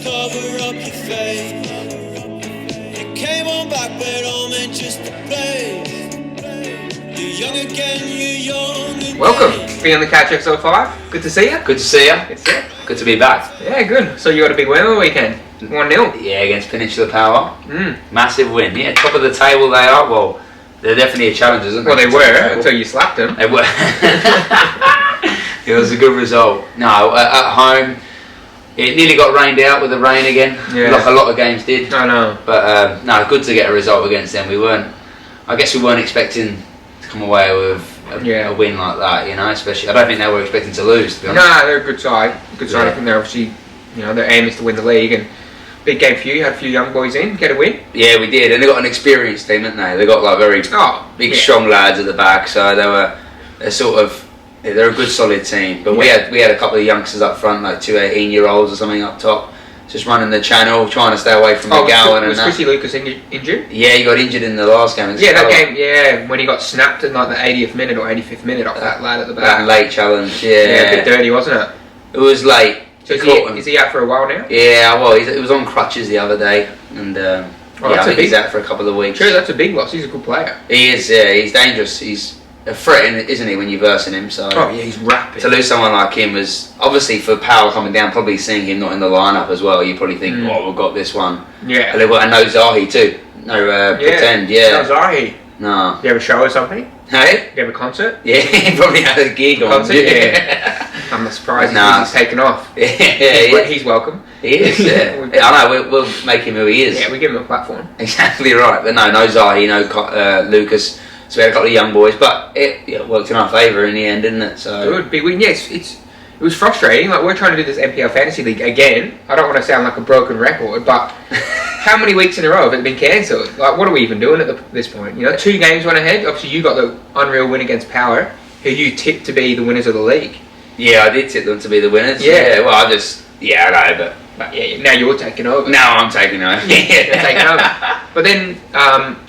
cover up your face. You came on back, but all meant just to play. You're young again, you're young again. Welcome, be on the Couch episode 5. Good to see you. Good to see you. Good to see you. Good to be back. Yeah, good. So you got a big win on the weekend. 1-0. Yeah, against Peninsula Power. Massive win. Yeah, top of the table they are. Well, they're definitely a challenge, isn't Well, they were until you slapped them. They were. It was a good result. No, at home, it nearly got rained out with the rain again. Yeah. Like a lot of games did. I know. But no, good to get a result against them. I guess we weren't expecting to come away with a win like that, you know, especially, I don't think they were expecting to lose, to be honest. No, they're a good side. Good side. I think they're obviously, their aim is to win the league, and big game for you. You had a few young boys in, get a win. Yeah, we did, and they got an experienced team, didn't they? They got like very big, strong lads at the back, so they're a good, solid team. But we had a couple of youngsters up front, like 2 18-year-olds or something up top, just running the channel, trying to stay away from the gowan. Was Chrissy Lucas injured? Yeah, he got injured in the last game. That game. Yeah, when he got snapped in like the 80th minute or 85th minute off that lad at the back. That late challenge. Yeah, a bit dirty, wasn't it? It was late. So is he out for a while now? Yeah, well, he was on crutches the other day, and I think he's out for a couple of weeks. True, that's a big loss. He's a good player. He is. Yeah, he's dangerous. He's a threat, isn't he, when you're versing him? So he's rapid. To lose someone like him was obviously, for Power coming down, probably seeing him not in the lineup as well. You probably think, we've got this one. Yeah. And no Zahi too. No pretend. Yeah. No Zahi. No. Do you have a show or something? Hey? Do you have a concert? Yeah, he probably had a gig on. Concert? Yeah. I'm not surprised he's taken off. Yeah, he's welcome. He is, yeah. I know, we'll make him who he is. Yeah, we give him a platform. Exactly right. But no Zahi, no Lucas. So we had a couple of young boys, but it worked in our favour in the end, didn't it? So good, big win. Yes, it was frustrating. Like, we're trying to do this NPL Fantasy League again. I don't want to sound like a broken record, but how many weeks in a row have it been cancelled? Like, what are we even doing at this point? 2 games went ahead. Obviously, you got the unreal win against Power, who you tipped to be the winners of the league. Yeah, I did tip them to be the winners. Yeah. Well, I know, but now you're taking over. Now I'm taking over. You're taking over. But then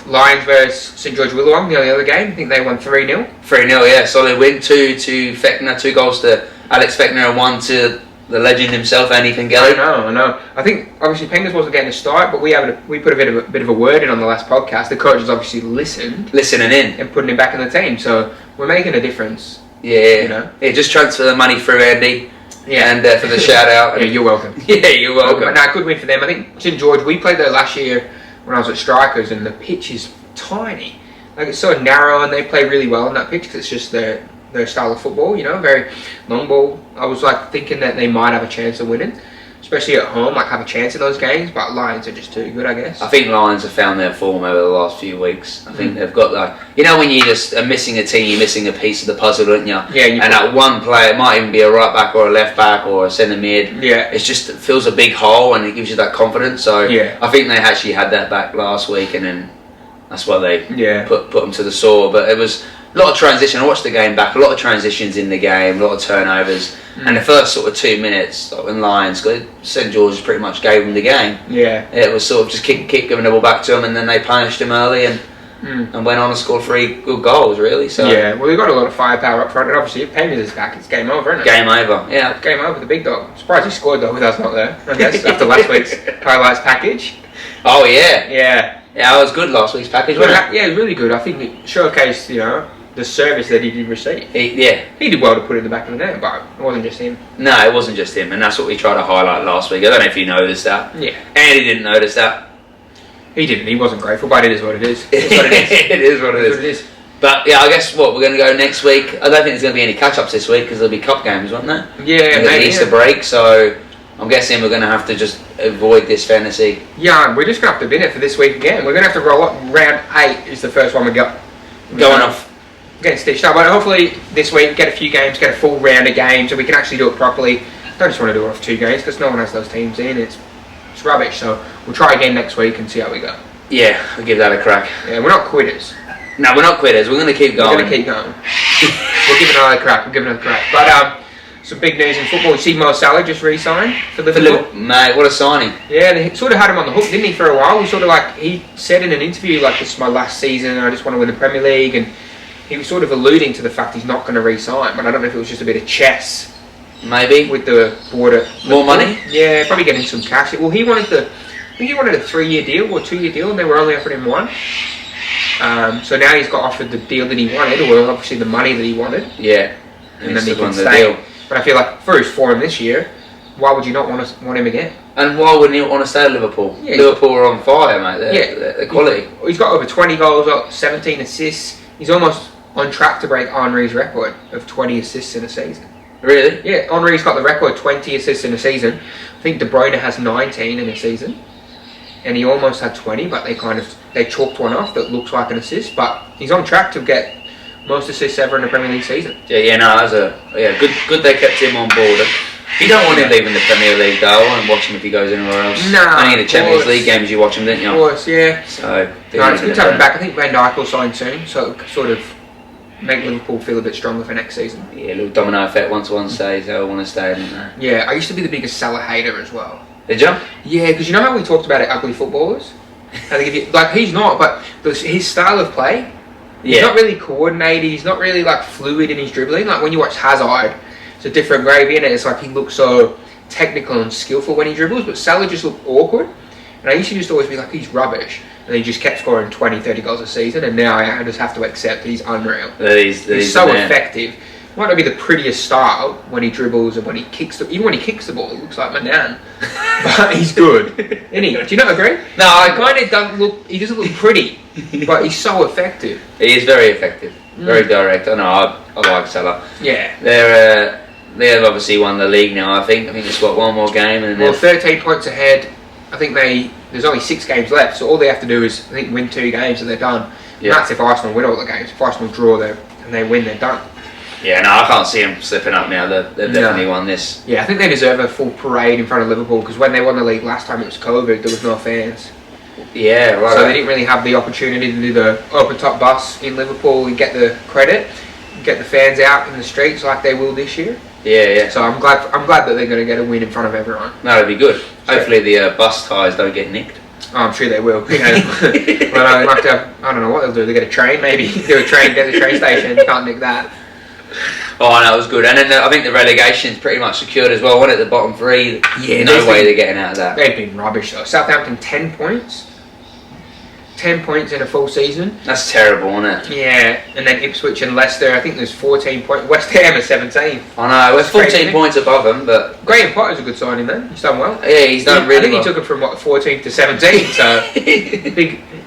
Lions versus St George Willawong, the other game, I think they won 3-0. 3-0, yeah, solid win. 2 to Fechner, 2 goals to Alex Fechner and 1 to the legend himself, Andy Pengelly. I know. I think obviously Pengas wasn't getting a start, but we put a bit of a word in on the last podcast. The coach has obviously listening in and putting him back in the team. So we're making a difference. Yeah, Yeah, just transfer the money through Andy. Yeah, and for the shout out. Yeah, you're welcome. Yeah, you're welcome. No, good win for them. I think St George, we played there last year when I was at Strikers, and the pitch is tiny. Like, it's so narrow, and they play really well on that pitch because it's just their style of football. Very long ball. I was like thinking that they might have a chance of winning, especially at home. Like, have a chance in those games, but Lions are just too good, I guess. I think Lions have found their form over the last few weeks. I think they've got when you just are missing a team, you're missing a piece of the puzzle, aren't you? Yeah. And that one player, it might even be a right back or a left back or a centre mid. Yeah. It fills a big hole and it gives you that confidence. So I think they actually had that back last week, and then that's why they put them to the sword. But it was a lot of transition. I watched the game back. A lot of transitions in the game. A lot of turnovers. And the first sort of 2 minutes, when Lions, St George pretty much gave them the game. Yeah. It was sort of just keep giving the ball back to them, and then they punished them early and went on and scored 3 good goals, really. So well, they've got a lot of firepower up front, and obviously if Pengas is back, it's game over, isn't it? Game over, yeah. Game over, the big dog. I'm surprised he scored though with us not there, I guess, after last week's highlights package. Oh, yeah. Yeah. Yeah, it was good last week's package, wasn't it? Yeah, really good. I think it showcased, the service that he did receive. He did well to put it in the back of the net, but it wasn't just him. No, it wasn't just him, and that's what we tried to highlight last week. I don't know if you noticed that. Yeah. Andy didn't notice that. He didn't. He wasn't grateful, but it is what it is. It's what it is. It is what it is. But yeah, I guess we're going to go next week. I don't think there's going to be any catch-ups this week because there'll be cup games, won't there? Yeah, maybe. Easter break, so I'm guessing we're going to have to just avoid this fantasy. Yeah, we're just going to have to bin it for this week again. We're going to have to roll up. Round 8 is the first one we got. Going off. Getting stitched up. But hopefully this week get a few games, get a full round of games, so we can actually do it properly. Don't just want to do it off 2 games because no one has those teams in. It's rubbish. So we'll try again next week and see how we go. Yeah, we'll give that a crack. Yeah, we're not quitters. No, we're not quitters. We're going to keep going. We're going to keep going. We'll give it another crack. But some big news in football. You see Mo Salah just re-signed for Liverpool. Mate, what a signing. Yeah, they sort of had him on the hook, didn't he, for a while? He said in an interview, this is my last season and I just want to win the Premier League, and he was sort of alluding to the fact he's not going to re-sign, but I don't know if it was just a bit of chess Maybe with the border. More money? Yeah, probably getting some cash. Well, I think he wanted a 3-year deal or 2-year deal, and they were only offering him 1. So now he's got offered the deal that he wanted, or obviously the money that he wanted. Yeah, and then he can stay. But I feel like for his form this year, why would you not want him again? And why wouldn't he want to stay at Liverpool? Yeah, Liverpool are on fire, mate. They're quality. He's got over 20 goals, 17 assists. He's almost on track to break Henry's record of 20 assists in a season. Really? Yeah, Henry's got the record 20 assists in a season. I think De Bruyne has 19 in a season. And he almost had 20, but they chalked one off that looks like an assist. But he's on track to get most assists ever in a Premier League season. Yeah, no, good they kept him on board. You don't want him leaving the Premier League though, and watch him if he goes anywhere else. Nah, only in the Champions League games you watch him, didn't you? Of course, yeah. So no, it's good to have him back. I think Van Dijk will sign soon, so it'll sort of make Liverpool feel a bit stronger for next season. Yeah, a little domino effect. Once one stays, they'll want to stay, don't they? Yeah, I used to be the biggest Salah hater as well. Did you? Yeah, because you know how we talked about it, ugly footballers? How they give you, like, he's not, but his style of play, he's not really coordinated, he's not really like fluid in his dribbling. Like when you watch Hazard, it's a different gravy in it. It's like he looks so technical and skillful when he dribbles, but Salah just looked awkward. And I used to just always be like, he's rubbish. And he just kept scoring 20, 30 goals a season, and now I just have to accept that he's unreal. He's so effective. Might not be the prettiest style when he dribbles and when he kicks even when he kicks the ball, he looks like my nan. But he's good. Isn't he? Do you not agree? No, he doesn't look pretty, but he's so effective. He is very effective, very direct. I know, I like Salah. Yeah. They've obviously won the league now, I think. It's got one more game. And 13 points ahead. I think there's only 6 games left, so all they have to do is, I think, win 2 games and they're done. Yeah. And that's if Arsenal win all the games. If Arsenal draw and they win, they're done. Yeah, no, I can't see them slipping up now. They've definitely won this. Yeah, I think they deserve a full parade in front of Liverpool, because when they won the league last time, it was COVID, there was no fans. Yeah, right. So they didn't really have the opportunity to do the open top bus in Liverpool and get the credit, get the fans out in the streets like they will this year. Yeah. So I'm glad that they're going to get a win in front of everyone. No, it'd be good. Hopefully the bus tyres don't get nicked. Oh, I'm sure they will. Well, they might have to have, I don't know what they'll do. They get a train, maybe do a train, get the train station. You can't nick that. Oh, no, it was good. And then I think the relegation's pretty much secured as well. One at the bottom 3. Yeah, no way they're getting out of that. They've been rubbish though. Southampton 10 points. 10 points in a full season. That's terrible, isn't it? Yeah, and then Ipswich and Leicester, I think there's 14 points. West Ham is 17. I know, we're 14 points above them, but... Graham Potter's a good signing then. He's done well. Yeah, he's done really well. I think he took him from, 14th to 17, so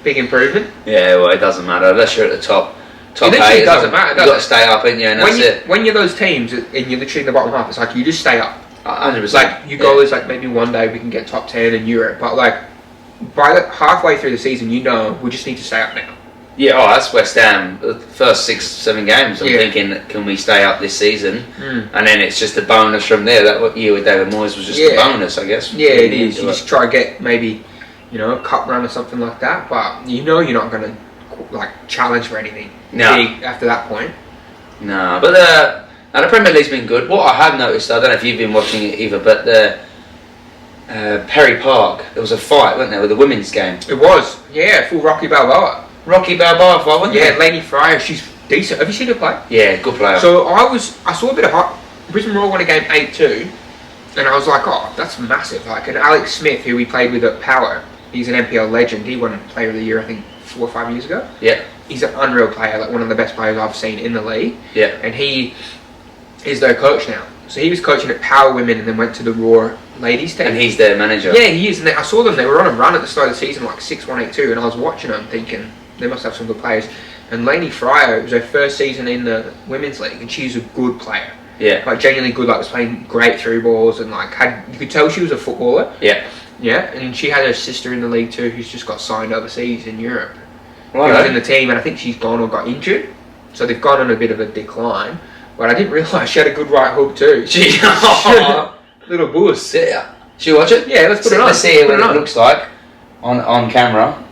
big improvement. Yeah, well, it doesn't matter. Unless you're at the top 8. It doesn't matter. You've got to stay up, ain't you? And that's it. When you're those teams and you're literally in the bottom half, it's like you just stay up. 100%. Like, your goal is like maybe one day we can get top 10 in Europe, but like, by halfway through the season, we just need to stay up now. Yeah, that's West Ham. The first 6-7 games, I'm thinking, can we stay up this season? And then it's just a bonus from there. That year with David Moyes was just a bonus, I guess. Yeah, it is. You just try to get maybe, a cup run or something like that, but you're not going to challenge for anything big after that point. No, but the Premier League's been good. What I have noticed, I don't know if you've been watching it either, but Perry Park, there was a fight, wasn't there, with the women's game? It was, yeah, full Rocky Balboa. Rocky Balboa fight, wasn't it? Yeah, Lainey Fryer, she's decent. Have you seen her play? Yeah, good player. So I saw a bit of Brisbane Roar won a game 8-2, and I was like, oh, that's massive. And Alex Smith, who we played with at Power, he's an NPL legend. He won Player of the Year, I think, 4 or 5 years ago. Yeah. He's an unreal player, like one of the best players I've seen in the league. Yeah. And he is their coach now. So he was coaching at Power Women and then went to the Roar ladies team. And he's their manager. Yeah, he is. And I saw them, they were on a run at the start of the season, like 6-1, 8-2, and I was watching them thinking, they must have some good players. And Lainey Fryer, it was her first season in the women's league, and she's a good player. Yeah. Like, genuinely good, was playing great through balls, and you could tell she was a footballer. Yeah. Yeah, and she had her sister in the league too, who's just got signed overseas in Europe. Right. She was in the team, and I think she's gone or got injured. So they've gone on a bit of a decline. But I didn't realise she had a good right hook too. Little boost. Yeah. Should we watch it? Yeah, let's put it on. Let's see what it looks like on camera.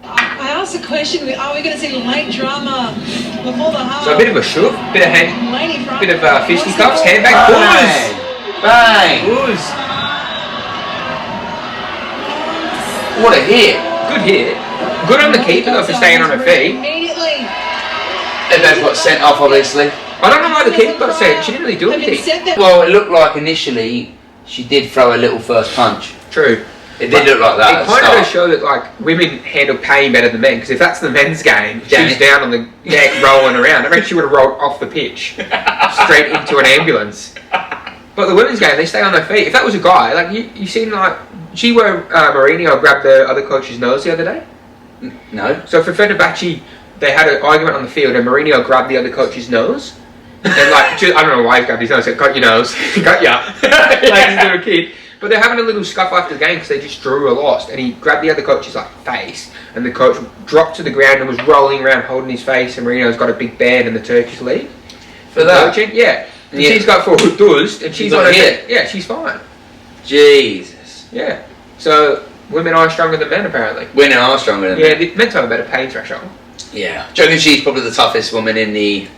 I asked the question, are we going to see late drama before the half? So a bit of a shove, bit of fisticuffs, handbag, bang! Bang! Booze. What a hit! Good hit. Good on the keeper though for staying on her feet. Immediately. And that's got sent off, obviously. I don't know why the keeper got sent. She didn't really do anything. Well, it looked like initially she did throw a little first punch. True. It did look like that. It kind of does show that like women handle pain better than men, because if that's the men's game, she's down on the deck rolling around. I reckon she would have rolled off the pitch straight into an ambulance. But the women's game, they stay on their feet. If that was a guy, like you seen like she where Mourinho grabbed the other coach's nose the other day. No. So for Fenerbahce, they had an argument on the field, and Mourinho grabbed the other coach's nose. And like, I don't know why he grabbed his nose. He got your nose, got ya, like he's a little kid. But they're having a little scuffle after the game because they just drew or lost, and he grabbed the other coach's like face, and the coach dropped to the ground and was rolling around holding his face. And Marino's got a big ban in the Turkish league for that. Coaching. Yeah, and she's got for Dust, and she's on her. Yeah, she's fine. Jesus. Yeah. So women are stronger than men apparently. Women are stronger than men. Yeah, men have a better pain threshold. Yeah. Do you reckon she's probably the toughest woman in the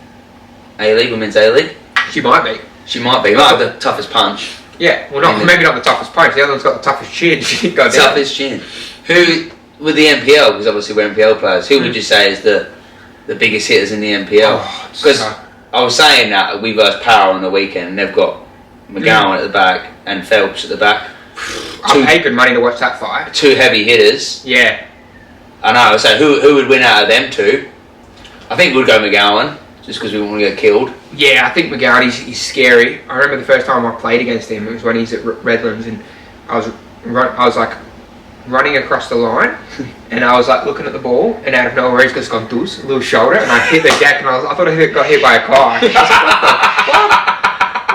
A-League, women's A-League? She might be. She might be. Might have the toughest punch. Yeah, well, maybe not the toughest punch. The other one's got the toughest chin. Toughest chin. Who, with the NPL, because obviously we're NPL players, who would you say is the biggest hitters in the NPL? Because I was saying that we versed Power on the weekend, and they've got McGowan at the back and Phelps at the back. I paid good money to watch that fight. Two heavy hitters. Yeah. I know, so who would win out of them two? I think we'd go McGowan, just because we want to get killed. Yeah, I think McGowan, he's scary. I remember the first time I played against him, it was when he's at Redlands, and I was like running across the line, and I was like looking at the ball, and out of nowhere he's just gone doos, a little shoulder, and I hit the deck, and I thought I got hit by a car.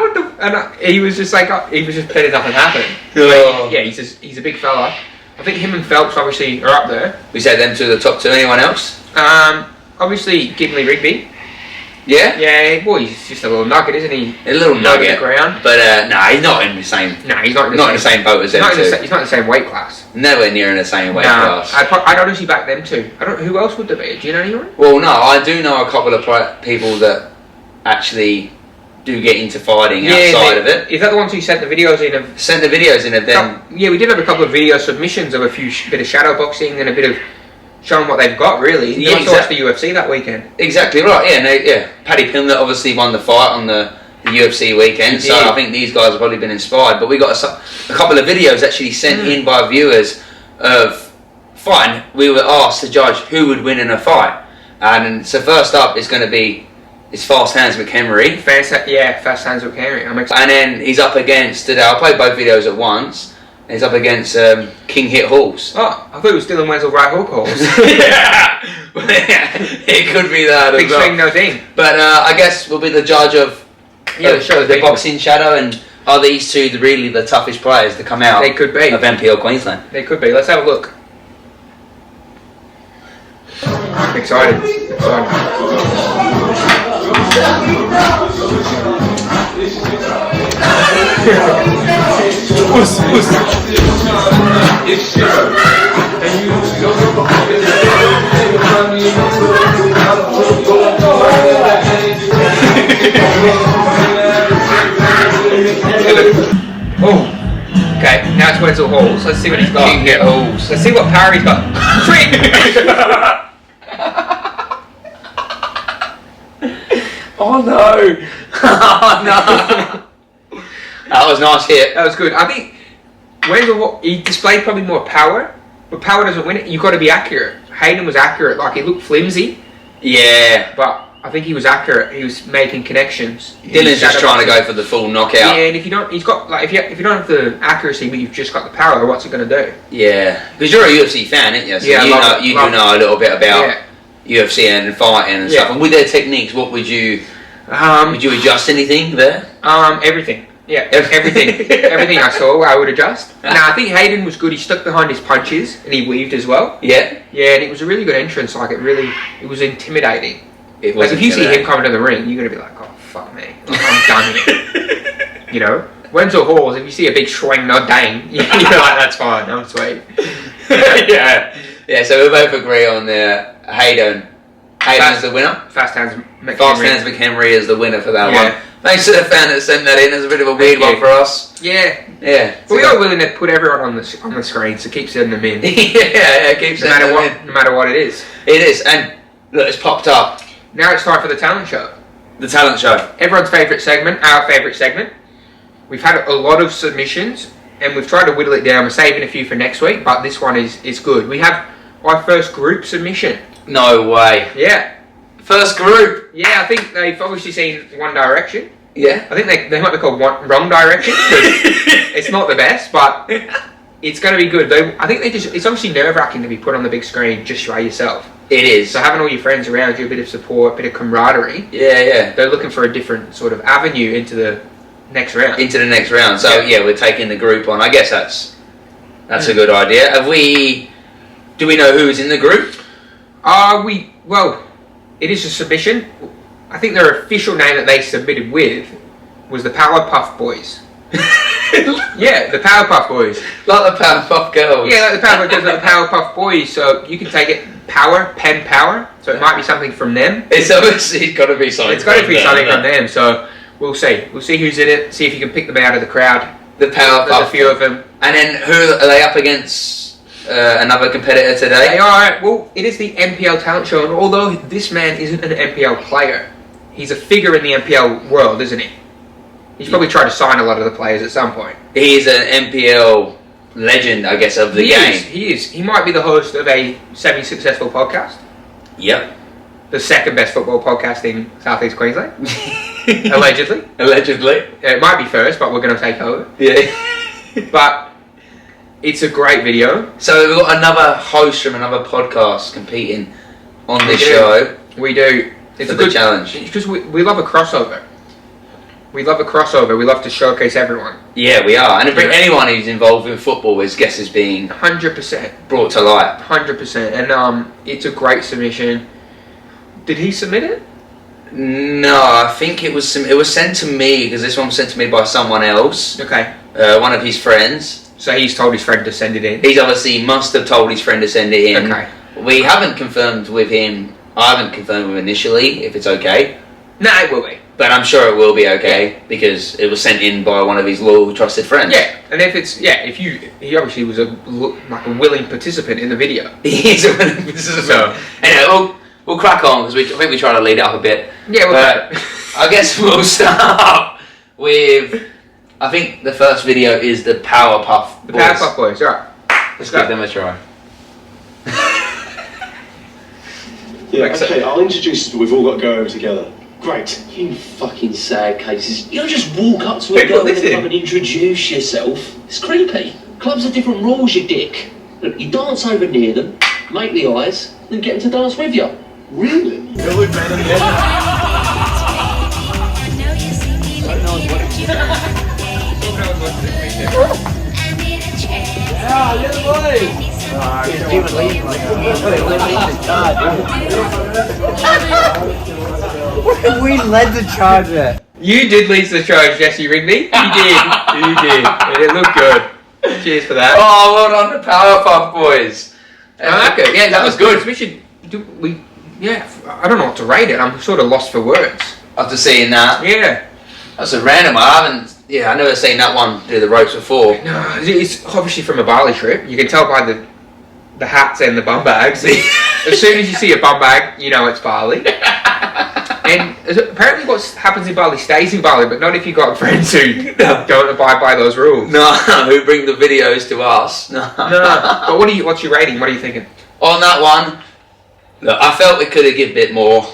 What the? And he was just like, he was just pretending nothing happened. Oh. Yeah, he's a big fella. I think him and Phelps obviously are up there. We said them two the top two. Anyone else? Obviously Gidley Rigby. Yeah? Yeah, well, he's just a little nugget, isn't he? A little nugget. Ground. But, he's not in the same... No, he's not in the same boat as them two. He's not in the same weight class. Nowhere near in the same weight class. I'd honestly back them two. Who else would there be? Do you know anyone? Well, no, I do know a couple of people that actually do get into fighting outside of it. Is that the ones who sent the videos in? Sent the videos in of them? Yeah, we did have a couple of video submissions of a bit of shadow boxing and a bit of showing what they've got, really. You also watched the UFC that weekend. Exactly right, yeah. Paddy Pimlet obviously won the fight on the UFC weekend, so I think these guys have probably been inspired. But we got a couple of videos actually sent in by viewers of fighting. We were asked to judge who would win in a fight. And so first up is going to be Fast Hands McHenry. Fast Hands McHenry. I'm excited. And then he's up against, I'll play both videos at once. He's up against King Hit Halls. Oh, I thought it was Dylan Wenzel right hook Halls. Yeah, it could be that. Big swing, no ding. But I guess we'll be the judge of the boxing shadow, and are these two really the toughest players to come out? They could be. Of NPL Queensland. They could be. Let's have a look. Excited. Oh, okay. Now it's Wenzel Halls. Let's see what he's got. King Hit Halls. Let's see what power he's got. Oh no! Oh no! That was a nice hit. That was good. I think Wenzel, he displayed probably more power, but power doesn't win it. You've got to be accurate. Hayden was accurate. Like, he looked flimsy. Yeah. But I think he was accurate. He was making connections. Dylan's just trying to go for the full knockout. Yeah, and if you don't, he's got like if you don't have the accuracy, but you've just got the power, what's it going to do? Yeah, because you're a UFC fan, aren't you? So yeah, you do know a little bit about UFC and fighting and stuff. And with their techniques, what would you adjust anything there? Everything. Yeah, everything. Everything I saw, I would adjust. I think Hayden was good. He stuck behind his punches and he weaved as well. Yeah. Yeah, and it was a really good entrance. Like, it was intimidating. It was if you see him coming to the ring, you're going to be like, oh, fuck me. I'm done here. You know? Wenzel Halls, if you see a big swing, no dang, you're like, that's fine, I'm sweet. Yeah. Yeah, so we both agree on Hayden. Hayden is the winner. Fast Hands McHenry. Fast Hands McHenry is the winner for that one. Thanks to the fan that sent that in. It's a bit of a weird one for us. Yeah. Yeah. But we are willing to put everyone on the screen, so keep sending them in. Yeah, keep sending them in. No matter what it is. It is. And look, it's popped up. Now it's time for the talent show. The talent show. Everyone's favourite segment, our favourite segment. We've had a lot of submissions, and we've tried to whittle it down. We're saving a few for next week, but this one is good. We have our first group submission. No way. Yeah. First group. Yeah, I think they've obviously seen One Direction. Yeah. I think they might be called Wrong Direction. It's not the best, but it's going to be good. I think it's obviously nerve-wracking to be put on the big screen just by yourself. It is. So having all your friends around you, a bit of support, a bit of camaraderie. Yeah. They're looking for a different sort of avenue into the next round. So yeah, we're taking the group on. I guess that's a good idea. Do we know who's in the group? Well, it is a submission. I think their official name that they submitted with was the Powerpuff Boys. Yeah, the Powerpuff Boys. Like the Powerpuff Girls. Yeah, like the Powerpuff Girls, like the Powerpuff Boys. So you can take it pen power. So it might be something from them. It's obviously got to be something. It's got to be something from them. So we'll see. We'll see who's in it. See if you can pick them out of the crowd. The Powerpuff. There's a few of them. And then who are they up against? Another competitor today? They are. Well, it is the NPL Talent Show, and although this man isn't an NPL player, he's a figure in the NPL world, isn't he? He's probably tried to sign a lot of the players at some point. He's an NPL legend, I guess, of the game. He is. He might be the host of a semi-successful podcast. Yep. The second best football podcast in South East Queensland. Allegedly. It might be first, but we're going to take over. Yeah. But it's a great video. So we've got another host from another podcast competing on this show. We do. It's a good challenge. Because we love a crossover. We love a crossover. We love to showcase everyone. Yeah, we are. And anyone who's involved in football is being 100% brought to light. 100%. And it's a great submission. Did he submit it? No, I think it was sent to me, because this one was sent to me by someone else. Okay. One of his friends. So he's told his friend to send it in. He's obviously must have told his friend to send it in. Okay. We haven't confirmed with him. I haven't confirmed with him initially if it's okay. No, it will be. But I'm sure it will be okay because it was sent in by one of his loyal, trusted friends. Yeah, and he obviously was a willing participant in the video. He is a willing participant. So anyway, we'll crack on because I think we try to lead it up a bit. Yeah, I guess we'll start with. I think the first video is the Powerpuff Boys. The Powerpuff Boys, alright. Let's give them a try. Yeah, okay, I'll introduce us, but we've all got to go over together. Great. You fucking sad cases. You don't just walk up to a girl in the club and introduce yourself. It's creepy. Clubs are different rules, you dick. Look, you dance over near them, make the eyes, then get them to dance with you. Really? You look better than Yeah, little boy. We led the charge there. You did lead the charge, Jesse Rigby. You did. And it looked good. Cheers for that. Oh, well done, the Powerpuff Boys. Okay, yeah, that was good. I don't know what to rate it. I'm sort of lost for words. After seeing that. Yeah. That's a random one. I've never seen that one do the ropes before. No, it's obviously from a Bali trip. You can tell by the hats and the bum bags. As soon as you see a bum bag, you know it's Bali. And apparently what happens in Bali stays in Bali, but not if you've got friends who don't abide by those rules. No, who bring the videos to us. No. But what's your rating? What are you thinking? On that one, look, I felt we could have given a bit more.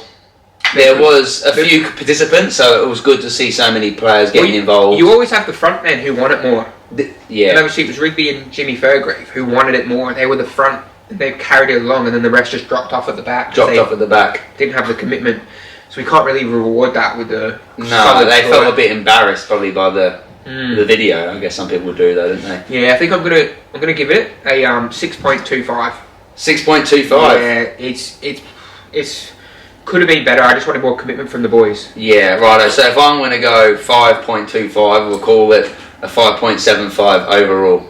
There was a few participants, so it was good to see so many players getting involved. You always have the front men who want it more. Yeah. And obviously it was Rigby and Jimmy Fairgrave who wanted it more. They were the front, they carried it along, and then the rest just dropped off at the back. Didn't have the commitment. So we can't really reward that with the... No, they felt a bit embarrassed probably by the video. I guess some people do though, don't they? Yeah, I think I'm gonna give it a 6.25. 6.25. Yeah, it's could have been better. I just wanted more commitment from the boys. Yeah, righto. So if I'm gonna go 5.25, we'll call it a 5.75 overall.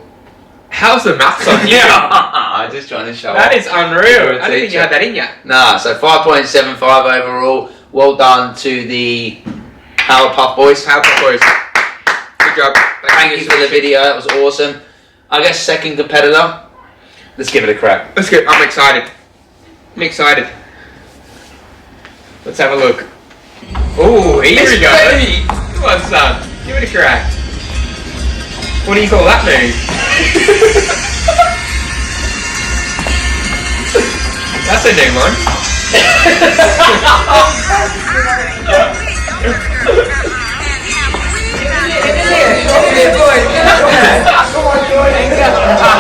How's the maths on you? Yeah, I'm just trying to show That off. is unreal. I didn't think you had that in you. Nah, so 5.75 overall. Well done to the Powerpuff Boys. Powerpuff Boys. Good job. Thank you for the video. That was awesome. I guess second competitor. Let's give it a crack. Let's go. I'm excited. Let's have a look. Oh, here It's we go. Benny. Come on, son. Give it a crack. What do you call that move? That's a new one.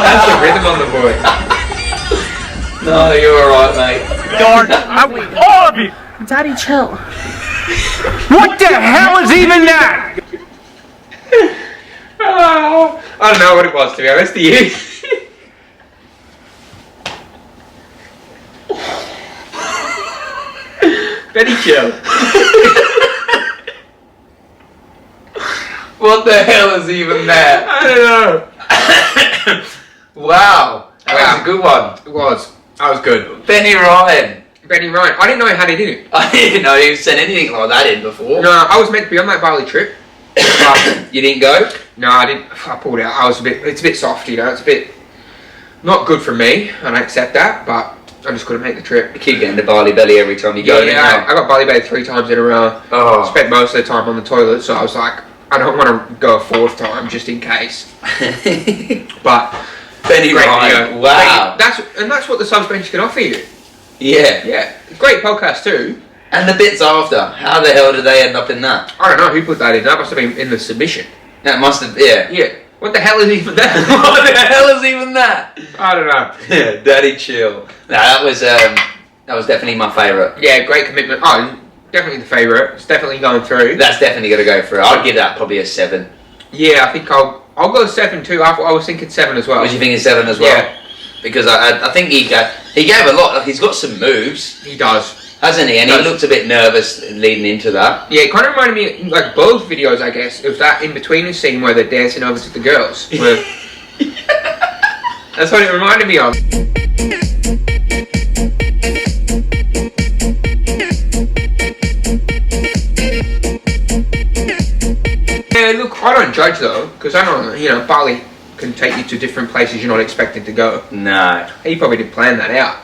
That's the rhythm on the boy. No, you're alright, mate. Darn, I'm with all of you. Daddy, chill. What the hell is even that? Oh, I don't know what it was, to be honest. Do you? Benny, chill. What the hell is even that? I don't know. Wow. That was a good one. It was. That was good. Benny Ryan. Benny Ryan. I didn't know he had it in it. I didn't know you sent anything like that in before. No, I was meant to be on that Bali trip. But You didn't go? no, I didn't. I pulled out. It's a bit soft, you know. It's a bit not good for me, and I accept that. But I just couldn't make the trip. You keep getting the barley belly every time you go. Yeah, I got Bali Bay 3 times in a row. Oh. Spent most of the time on the toilet, so I was like, I don't want to go a 4th time just in case. But Benny great Ryan. video. Wow. That's what the Subbench can offer you. Yeah. Yeah, great podcast too. And the bits after. How the hell did they end up in that? I don't know who put that in. That must have been in the submission. That must have. Yeah. Yeah. What the hell is even that? What the hell is even that? I don't know. Yeah, Daddy chill. No, that was definitely my favourite. Yeah, great commitment. Oh, definitely the favourite. It's definitely going through. That's definitely gonna go through. I'd give that probably a 7. Yeah, I think I'll go 7 too. I was thinking 7 as well. Was you thinking 7 as well? Yeah. Because I think he gave a lot. Like, he's got some moves, He does. hasn't he? And he looked a bit nervous leading into that. Yeah, it kind of reminded me, like both videos, I guess, of that in-between scene where they're dancing over to the girls. Where that's what it reminded me of. Yeah, look, I don't judge though, because I know, Bali can take you to different places you're not expected to go. No. He probably did plan that out.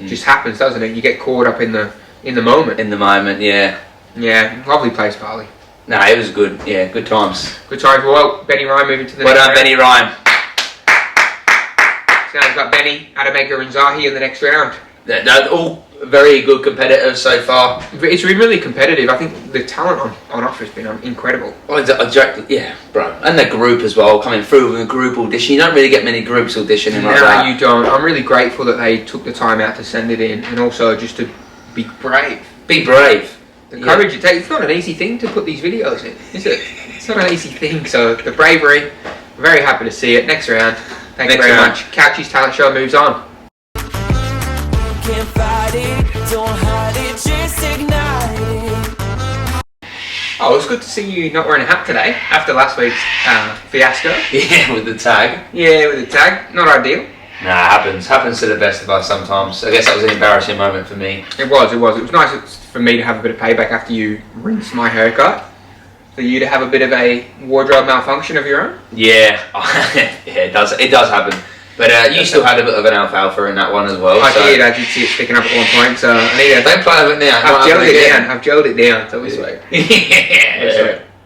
Just happens, doesn't it? You get caught up in the moment. In the moment, yeah. Yeah, lovely place, Bali. No, it was good. Yeah, good times. Good time. Well, Benny Ryan moving to the Well next done, round. Benny Ryan. Sounds like Benny, Adamega and Zahi in the next round. They're all very good competitors so far. It's been really competitive. I think the talent on offer has been incredible. Yeah, bro. And the group as well, coming through with a group audition. You don't really get many groups auditioning like that. No, you don't. I'm really grateful that they took the time out to send it in, and also just to be brave. Be brave. The courage it takes. It's not an easy thing to put these videos in, is it? It's not an easy thing. So the bravery, very happy to see it. Next round. Thank you very much. Couchy's Talent Show moves on. Can't fight it, don't hide it, just ignite it. Oh, it's good to see you not wearing a hat today after last week's fiasco. Yeah, with the tag. Yeah, with the tag. Not ideal. Nah, happens. Happens to the best of us sometimes. I guess that was an embarrassing moment for me. It was. It was nice for me to have a bit of payback after you rinsed my haircut. For you to have a bit of a wardrobe malfunction of your own. Yeah, yeah, it does happen. But you still had a bit of an alfalfa in that one as well. I did see it sticking up at one point, so I need to... Don't play with it now. I've gelled it down, so this way.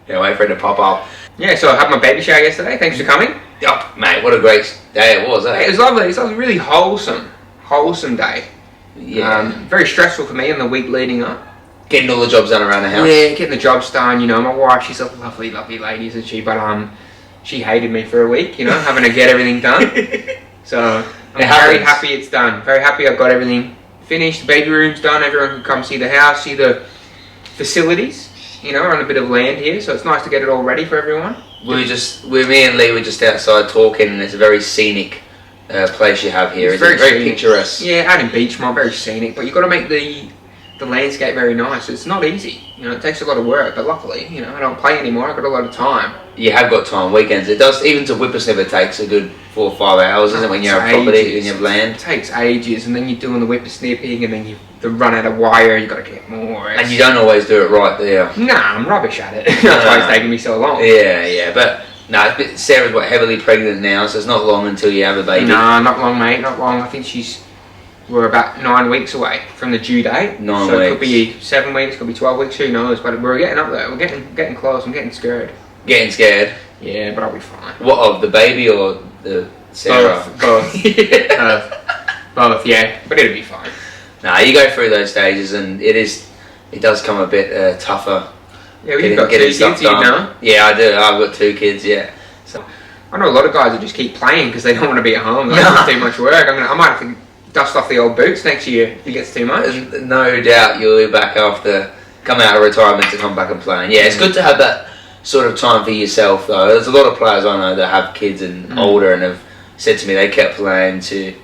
Yeah, wait for it to pop up. Yeah, so I had my baby shower yesterday, thanks for coming. Oh, mate, what a great day it was, eh? It was lovely, it was a really wholesome day. Yeah. Very stressful for me in the week leading up. Getting all the jobs done around the house. Yeah, getting the jobs done, my wife, she's a lovely, lovely lady, isn't she? But she hated me for a week, having to get everything done. So I'm very happy it's done. Very happy I've got everything finished. The baby room's done. Everyone can come see the house, see the facilities. We're on a bit of land here, so it's nice to get it all ready for everyone. Me and Lee were just outside talking, and it's a very scenic place you have here. It's very picturesque. Yeah, out in Beachmont, very scenic. But you've got to make the landscape very nice. It's not easy. It takes a lot of work, but luckily, I don't play anymore. I've got a lot of time. You have got time, weekends. It does, even to whippersnipper takes a good 4 or 5 hours, isn't it, when you have property and you have land? It takes ages, and then you're doing the whippersnipping, and then you run out of wire, you've got to get more. And you don't always do it right there. Nah, I'm rubbish at it. That's why it's taking me so long. Yeah, but no, Sarah's heavily pregnant now, so it's not long until you have a baby. Nah, not long, mate, not long. I think she's we're about 9 weeks away from the due date. 9 so weeks. It could be 7 weeks, could be 12 weeks, who knows? But we're getting up there. We're getting close. I'm getting scared. Getting scared? Yeah, but I'll be fine. What, of the baby or the Sarah? Both. Both, yeah. But it'll be fine. Nah, you go through those stages, and it does come a bit tougher. Yeah, well, you've got 2 kids, you know? Yeah, I do. I've got 2 kids, yeah. So I know a lot of guys that just keep playing because they don't want to be at home. That's too much work. I might have to dust off the old boots next year if it gets too much. No doubt you'll be back after coming out of retirement to come back and play. And yeah, it's good to have that sort of time for yourself, though. There's a lot of players I know that have kids and older and have said to me they kept playing to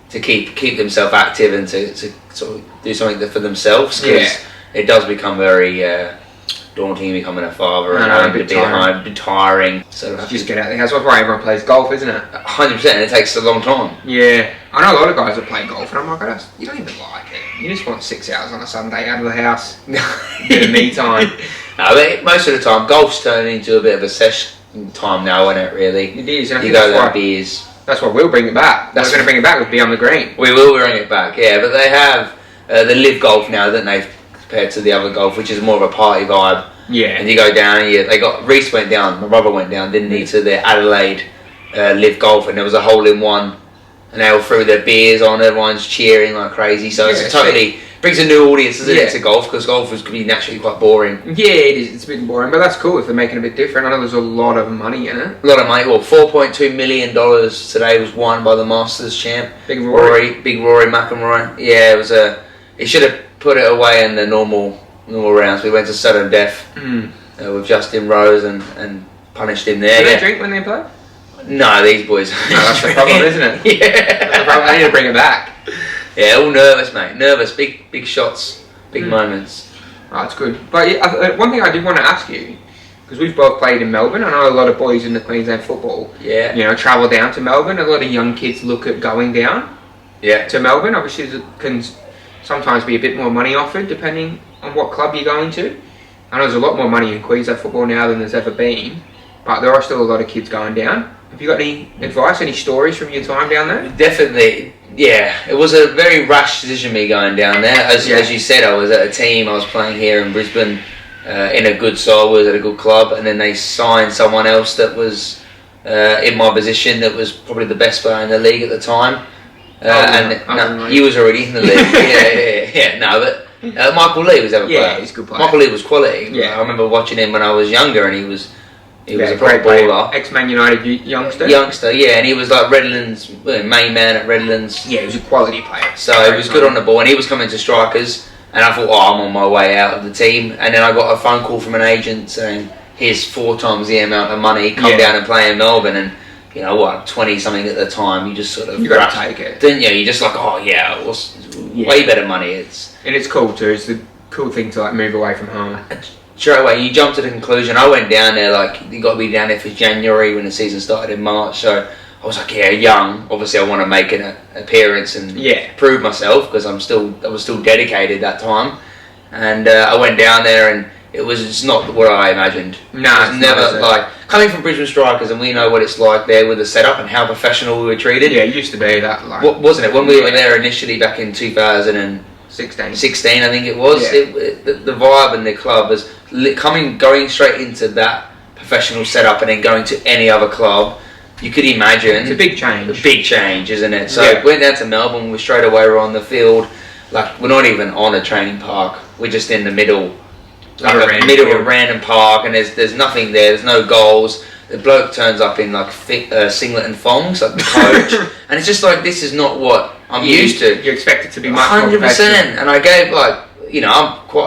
keep themselves active and to sort of do something for themselves, because it does become very daunting becoming a father and having to be at home, bit tiring. Sort of just get out of the house. That's why everyone plays golf, isn't it? 100%, and it takes a long time. Yeah, I know a lot of guys that play golf, and I'm like, you don't even like it. You just want 6 hours on a Sunday out of the house, bit of me time. No, but most of the time, golf's turning into a bit of a session time now, isn't it? Really, it is. You go there, beers. That's why we'll bring it back. We're going to bring it back with Be on the Green. We will bring it back, yeah. But they have the live golf now, don't they, compared to the other golf, which is more of a party vibe. Yeah. And you go down, Reece went down, my brother went down, didn't he, to the Adelaide live golf, and there was a hole-in-one, and they all threw their beers on, everyone's cheering like crazy, so it's totally brings a new audience, doesn't it, to golf, because golf could be naturally quite boring. Yeah, it is. It's a bit boring, but that's cool if they're making it a bit different. I know there's a lot of money in it. A lot of money. Well, $4.2 million today was won by the Masters champ. Big Rory McIlroy. Yeah, it was he should have put it away in the normal rounds. We went to sudden death with Justin Rose and punished him there. Do they drink when they play? No, these boys. No, that's the problem, isn't it? Yeah. That's the problem. They need to bring it back. Yeah, all nervous, mate. Nervous. Big shots. Big moments. Oh, that's good. But yeah, one thing I did want to ask you, because we've both played in Melbourne. I know a lot of boys in the Queensland football, travel down to Melbourne. A lot of young kids look at going down to Melbourne. Obviously, it can sometimes be a bit more money offered depending on what club you're going to. I know there's a lot more money in Queensland football now than there's ever been, but there are still a lot of kids going down. Have you got any advice, any stories from your time down there? Definitely, yeah. It was a very rash decision, me going down there. As you said, I was at a team, I was playing here in Brisbane in a good side, was at a good club, and then they signed someone else that was in my position that was probably the best player in the league at the time. He was already in the league. But Michael Lee was ever player. Yeah, he's a good player. Michael Lee was quality. Yeah. I remember watching him when I was younger, and he was a great baller. Ex-Man United youngster. Yeah, and he was like Redlands, main man at Redlands. Yeah, he was a quality player. So he was good on the ball, and he was coming to Strikers, and I thought, I'm on my way out of the team. And then I got a phone call from an agent saying, here's 4 times the amount of money, come down and play in Melbourne. And 20 something at the time, you just sort of... You got to take it. Didn't you? You just like, it was way better money. And it's cool too. It's the cool thing to move away from home. Straight away, you jump to the conclusion. I went down there you got to be down there for January when the season started in March. So I was like, young. Obviously, I want to make an appearance and prove myself because I was still dedicated that time. And I went down there, and it was just not what I imagined. No, it's never coming from Brisbane Strikers, and we know what it's like there with the setup and how professional we were treated. Yeah, it used to be that. Wasn't it when we were there initially back in 2016? I think it was. The vibe in the club was going straight into that professional setup and then going to any other club. You could imagine it's a big change. A big change, isn't it? So went down to Melbourne. We straight away were on the field. We're not even on a training park. We're just in the middle. Middle of a random park, and there's nothing there. There's no goals. The bloke turns up in singlet and thongs, like the coach, and it's just this is not what I'm used to. You expect it to be much more 100%. And I gave I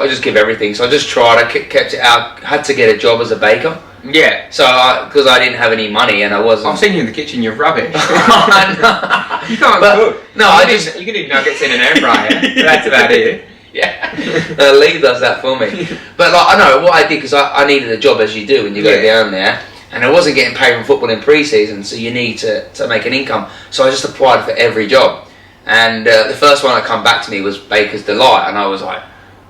just give everything. So I just tried. I kept it out. Had to get a job as a baker. Yeah. So because I didn't have any money and I wasn't. I've seen you in the kitchen. You're rubbish. You can't cook. No, you can do nuggets in an air fryer. That's about it. Yeah, Lee does that for me. But I know what I did because I needed a job, as you do when you go down there, and I wasn't getting paid from football in pre-season, so you need to make an income. So I just applied for every job, and the first one that come back to me was Baker's Delight, and I was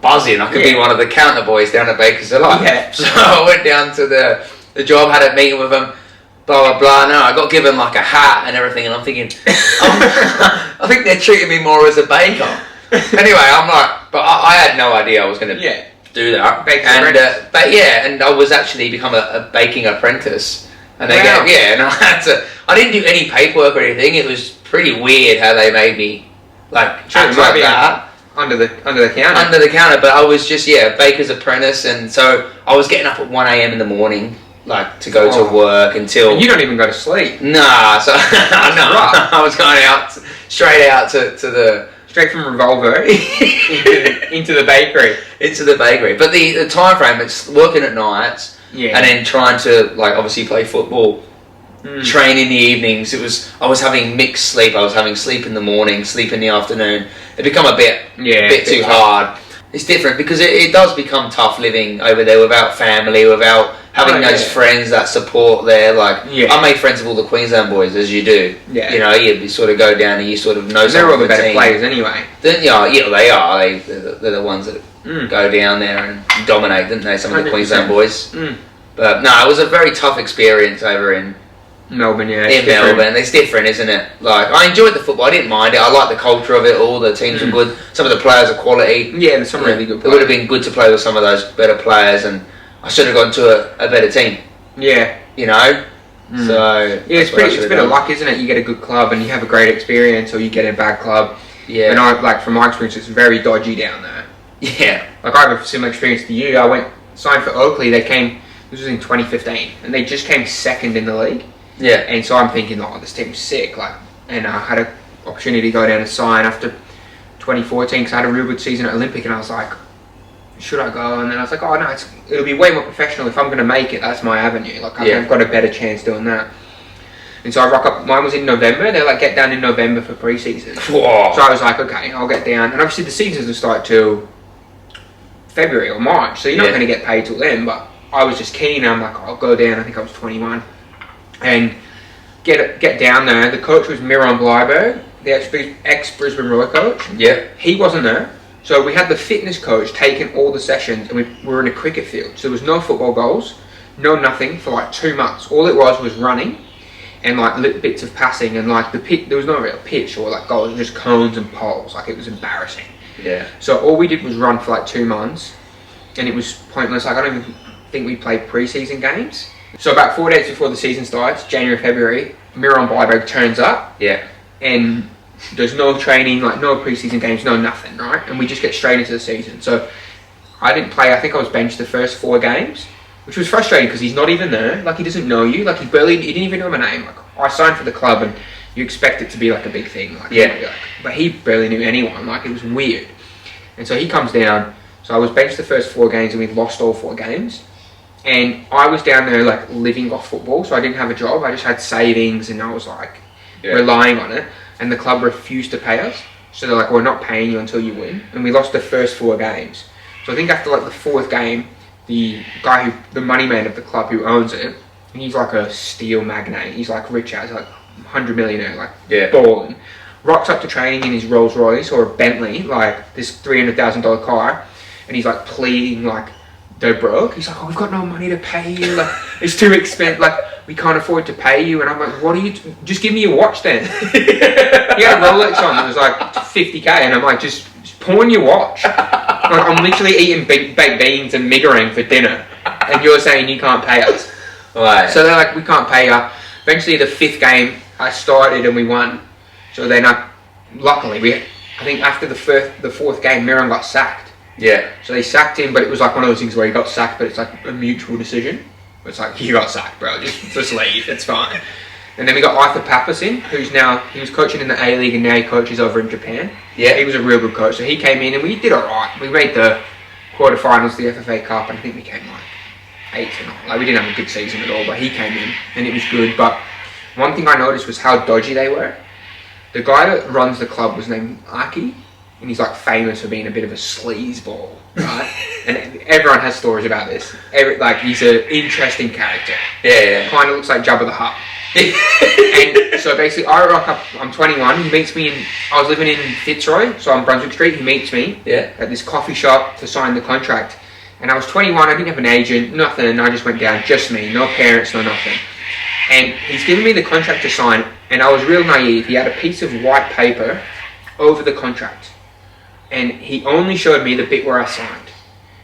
buzzing. I could be one of the counter boys down at Baker's Delight. Yeah. So I went down to the job, had a meeting with them. blah blah blah. No, I got given like a hat and everything, and I'm thinking, I think they're treating me more as a baker. Anyway, I'm like, but I had no idea I was going to do that. And I was actually become a baking apprentice. And they and I didn't do any paperwork or anything. It was pretty weird how they made me act like that. Under the counter. Under the counter, but I was just a baker's apprentice, and so I was getting up at 1 a.m. in the morning, to go to work until. And you don't even go to sleep. Nah, so I was going straight out to the. Straight from Revolver into the bakery. Into the bakery. But the time frame, it's working at nights and then trying to obviously play football, train in the evenings. I was having mixed sleep. I was having sleep in the morning, sleep in the afternoon. It become a bit too hard. It's different because it does become tough living over there without family, without having those friends that support there. I made friends with all the Queensland boys, as you do. Yeah. You sort of go down and you sort of know some they're all the better players anyway. Then, they are. They're the ones that go down there and dominate, didn't they? Some of the 100%. Queensland boys. But no, it was a very tough experience over in Melbourne. Melbourne, it's different, isn't it? I enjoyed the football. I didn't mind it. I liked the culture of it. All the teams were good. Some of the players are quality. Yeah, there's some really good players. It would have been good to play with some of those better players, and I should have gone to a better team. Yeah, So it's a bit of luck, isn't it? You get a good club and you have a great experience, or you get a bad club. Yeah. And from my experience, it's very dodgy down there. Yeah. I have a similar experience to you. I signed for Oakley. They came. This was in 2015, and they just came second in the league. Yeah. And so I'm thinking, this team's sick. And I had an opportunity to go down and sign after 2014 because I had a real good season at Olympic, and I was like, should I go? And then I was like, oh no, it'll be way more professional if I'm going to make it. That's my avenue. I've got a better chance doing that. And so I rock up. Mine was in November. They're get down in November for pre-season. Whoa. So I was like, okay, I'll get down. And obviously the season doesn't start till February or March, so you're not going to get paid till then. But I was just keen. I'm like, I'll go down. I think I was 21, and get down there. The coach was Miron Bleiberg, the ex-Brisbane Roar coach. Yeah. He wasn't there. So we had the fitness coach taking all the sessions, and we were in a cricket field. So there was no football goals, no nothing for 2 months. All it was running and little bits of passing, and the pitch, there was no real pitch or goals, just cones and poles. It was embarrassing. Yeah. So all we did was run for 2 months, and it was pointless. I don't even think we played pre-season games. So about 4 days before the season starts, January, February, Miron Bleiberg turns up. Yeah. And there's no training, no pre-season games, no nothing, right? And we just get straight into the season. So I didn't play. I think I was benched the first 4 games, which was frustrating because he's not even there. He doesn't know you. He didn't even know my name. I signed for the club, and you expect it to be a big thing. But he barely knew anyone. It was weird. And so he comes down. So I was benched the first 4 games, and we lost all 4 games. And I was down there living off football, so I didn't have a job. I just had savings, and I was relying on it. And the club refused to pay us. So they're like, we're not paying you until you win. And we lost the first 4 games. So I think after the 4th game, the guy the money man of the club who owns it, he's a steel magnate. He's rich as 100 millionaire, balling. Rocks up to training in his Rolls Royce or a Bentley, this $300,000 car, and he's pleading they're broke. He's we've got no money to pay you. It's too expensive. We can't afford to pay you. And I'm what are you? Just give me your watch then. He had a Rolex on that was $50K, and I'm just pawn your watch. I'm literally eating baked beans and miggering for dinner, and you're saying you can't pay us. Right. So they're we can't pay you. Eventually, the 5th game, I started and we won. So then luckily, I think after the 4th game, Miron got sacked. Yeah. So they sacked him, but it was one of those things where he got sacked, but it's a mutual decision. It's you got sacked, bro. Just leave. It's fine. And then we got Arthur Pappas in, he was coaching in the A-League, and now he coaches over in Japan. Yeah. He was a real good coach. So he came in, and we did alright. We made the quarterfinals, the FFA Cup, and I think we came 8th or not. We didn't have a good season at all, but he came in, and it was good. But one thing I noticed was how dodgy they were. The guy that runs the club was named Aki, and he's famous for being a bit of a sleazeball, right? And everyone has stories about this. He's an interesting character. Yeah. Kind of looks like Jabba the Hutt. And so basically, I rock up. I'm 21. He meets me I was living in Fitzroy, so on Brunswick Street. He meets me at this coffee shop to sign the contract. And I was 21. I didn't have an agent, nothing. I just went down, just me, no parents, no nothing. And he's given me the contract to sign, and I was real naive. He had a piece of white paper over the contract, and he only showed me the bit where I signed.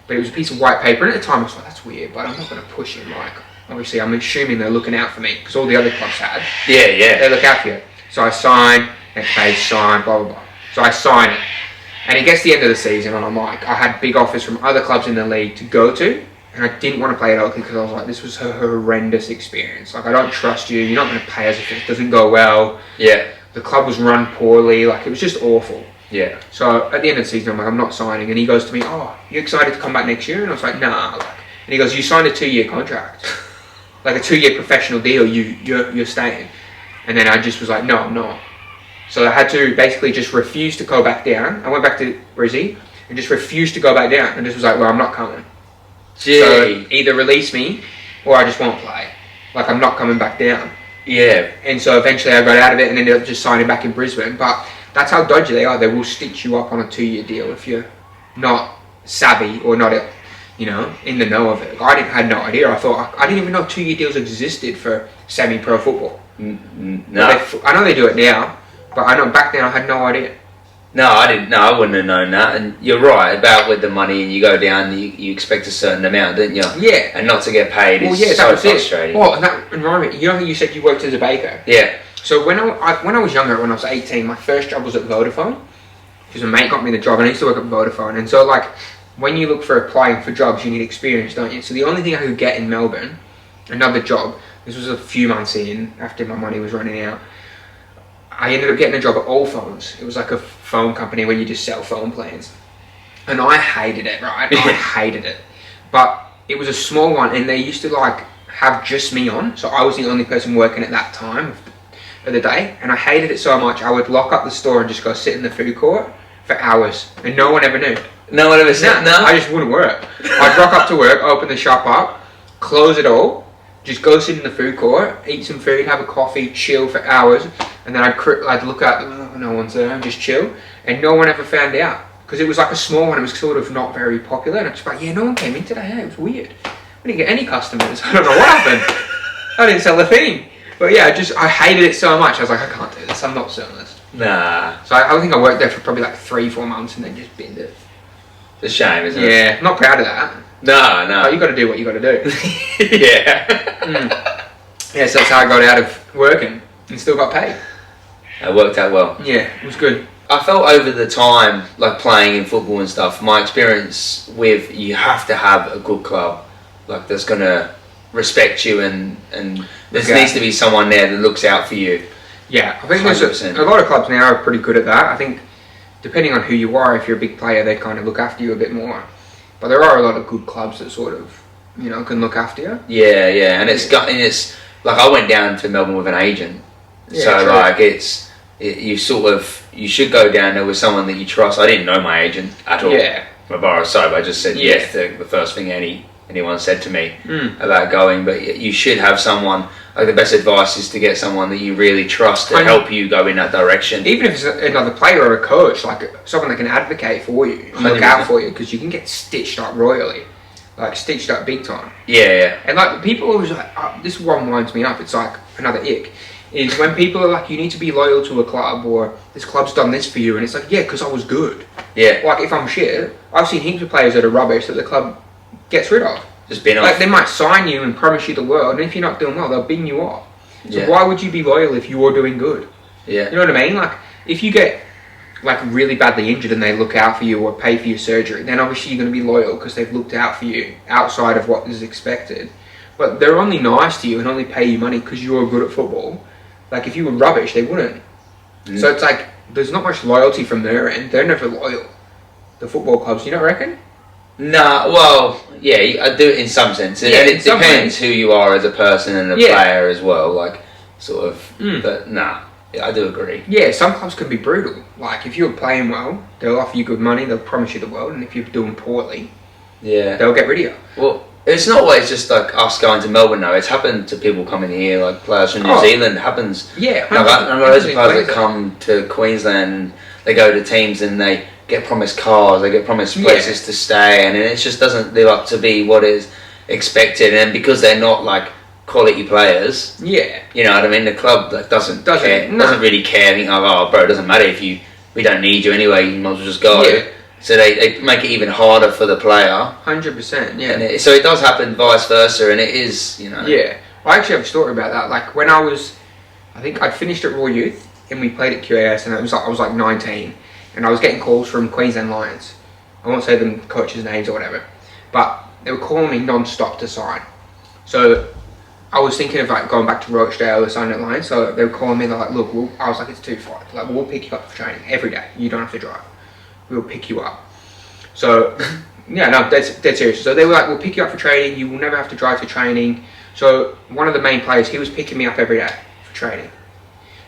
But it was a piece of white paper, and at the time I was like, that's weird, but I'm not going to push him. Like, obviously, I'm assuming they're looking out for me, because all the other clubs had. Yeah. They look out for you. So I sign, next page, sign, blah, blah, blah. So I sign it. And it gets to the end of the season, and I'm like, I had big offers from other clubs in the league to go to, and I didn't want to play at Oakley because I was like, this was a horrendous experience. Like, I don't trust you. You're not going to pay us if it doesn't go well. Yeah. The club was run poorly. Like, it was just awful. Yeah. So at the end of the season, I'm like, I'm not signing. And he goes to me, oh, you excited to come back next year? And I was like, nah. Like, and he goes, you signed a 2-year contract. Like a 2-year professional deal, you're staying. And then I just was like, no, I'm not. So I had to basically just refuse to go back down. I went back to Brizzy and just refused to go back down. And just was like, well, I'm not coming. Gee. So either release me or I just won't play. Like, I'm not coming back down. Yeah. And so eventually I got out of it and ended up just signing back in Brisbane. But that's how dodgy they are. They will stitch you up on a 2-year deal if you're not savvy or not, you know, in the know of it. I had no idea. I didn't even know 2-year deals existed for semi-pro football. No. I know they do it now, but I know back then I had no idea. No, I didn't. No, I wouldn't have known that. And you're right about with the money, and you go down, you expect a certain amount, don't you? Yeah. And not to get paid is so frustrating. Well, and that environment. You know, you said you worked as a baker. Yeah. So when I was younger, when I was 18, my first job was at Vodafone, because a mate got me the job, and I used to work at Vodafone. And so, like, when you look for applying for jobs, you need experience, don't you? So the only thing I could get in Melbourne, another job. This was a few months in, after my money was running out. I ended up getting a job at All Phones. It was like a phone company where you just sell phone plans. And I hated it, right? I hated it. But it was a small one, and they used to like have just me on. So I was the only person working at that time of the day. And I hated it so much, I would lock up the store and just go sit in the food court for hours. And no one ever knew. No one ever said no? I just wouldn't work. I'd rock up to work, open the shop up, close it all, just go sit in the food court, eat some food, have a coffee, chill for hours, and then I'd look out, oh, no one's there, and just chill, and no one ever found out, because it was like a small one, it was sort of not very popular, and I was like, yeah, no one came in today, it was weird. I didn't get any customers, I don't know what happened. I didn't sell a thing. But yeah, I hated it so much, I was like, I can't do this, I'm not selling this. Nah. So I think I worked there for probably like 3-4 months, and then just binned it. It's a shame, isn't it? Yeah, not proud of that. No. But you got to do what you got to do. Yeah. Yeah, so that's how I got out of working and still got paid. It worked out well. Yeah, it was good. I felt over the time, like playing in football and stuff, my experience with you have to have a good club, like that's going to respect you and there needs to be someone there that looks out for you. Yeah, I think there's a lot of clubs now are pretty good at that. I think depending on who you are, if you're a big player, they kind of look after you a bit more. But there are a lot of good clubs that sort of, you know, can look after you. Yeah, and it's like I went down to Melbourne with an agent, so true. Like you should go down there with someone that you trust. I didn't know my agent at all. Yeah. My bar was sober. I just said yes to the first thing anyone said to me about going. But you should have someone. Like the best advice is to get someone that you really trust to help you go in that direction. Even if it's another player or a coach, like someone that can advocate for you, and look out for you, because you can get stitched up royally, like stitched up big time. Yeah. And like people always like, this one winds me up. It's like another ick. Is when people are like, you need to be loyal to a club, or this club's done this for you, and it's like, yeah, because I was good. Yeah. Like if I'm shit, I've seen heaps of players that are rubbish that the club gets rid of. Just bin off. Like they might sign you and promise you the world, and if you're not doing well, they'll bin you off. So why would you be loyal if you're doing good? Yeah. You know what I mean? Like if you get like really badly injured and they look out for you or pay for your surgery, then obviously you're going to be loyal because they've looked out for you outside of what is expected. But they're only nice to you and only pay you money because you're good at football. Like if you were rubbish, they wouldn't. So it's like there's not much loyalty from their end. They're never loyal. The football clubs, you don't reckon? Nah, well, yeah, I do in some sense. And it depends who you are as a person and a player as well, like, sort of, but nah, I do agree. Yeah, some clubs can be brutal. Like, if you're playing well, they'll offer you good money, they'll promise you the world, and if you're doing poorly, they'll get rid of you. Well, it's not always just like us going to Melbourne, though. It's happened to people coming here, like players from New Zealand. It happens. Yeah, like, I know loads of players that come to Queensland and they go to teams and they get promised cars, they get promised places to stay, and it just doesn't live up to be what is expected. And because they're not like quality players. Yeah. You know what I mean? The club doesn't really care. Think, oh, bro, it doesn't matter if we don't need you anyway. You might as well just go. Yeah. So they make it even harder for the player. 100%. Yeah. And so it does happen vice versa, and it is, you know. Yeah. I actually have a story about that. Like when I think I'd finished at Royal Youth and we played at QAS, and I was like 19, and I was getting calls from Queensland Lions. I won't say the coaches' names or whatever, but they were calling me non-stop to sign. So I was thinking of like going back to Rochdale or signing at Lions. So they were calling me. They're like, look, I was like, it's too far. Like, we'll pick you up for training every day. You don't have to drive. We'll pick you up. So yeah, no, that's dead serious. So they were like, we'll pick you up for training. You will never have to drive to training. So one of the main players, he was picking me up every day for training.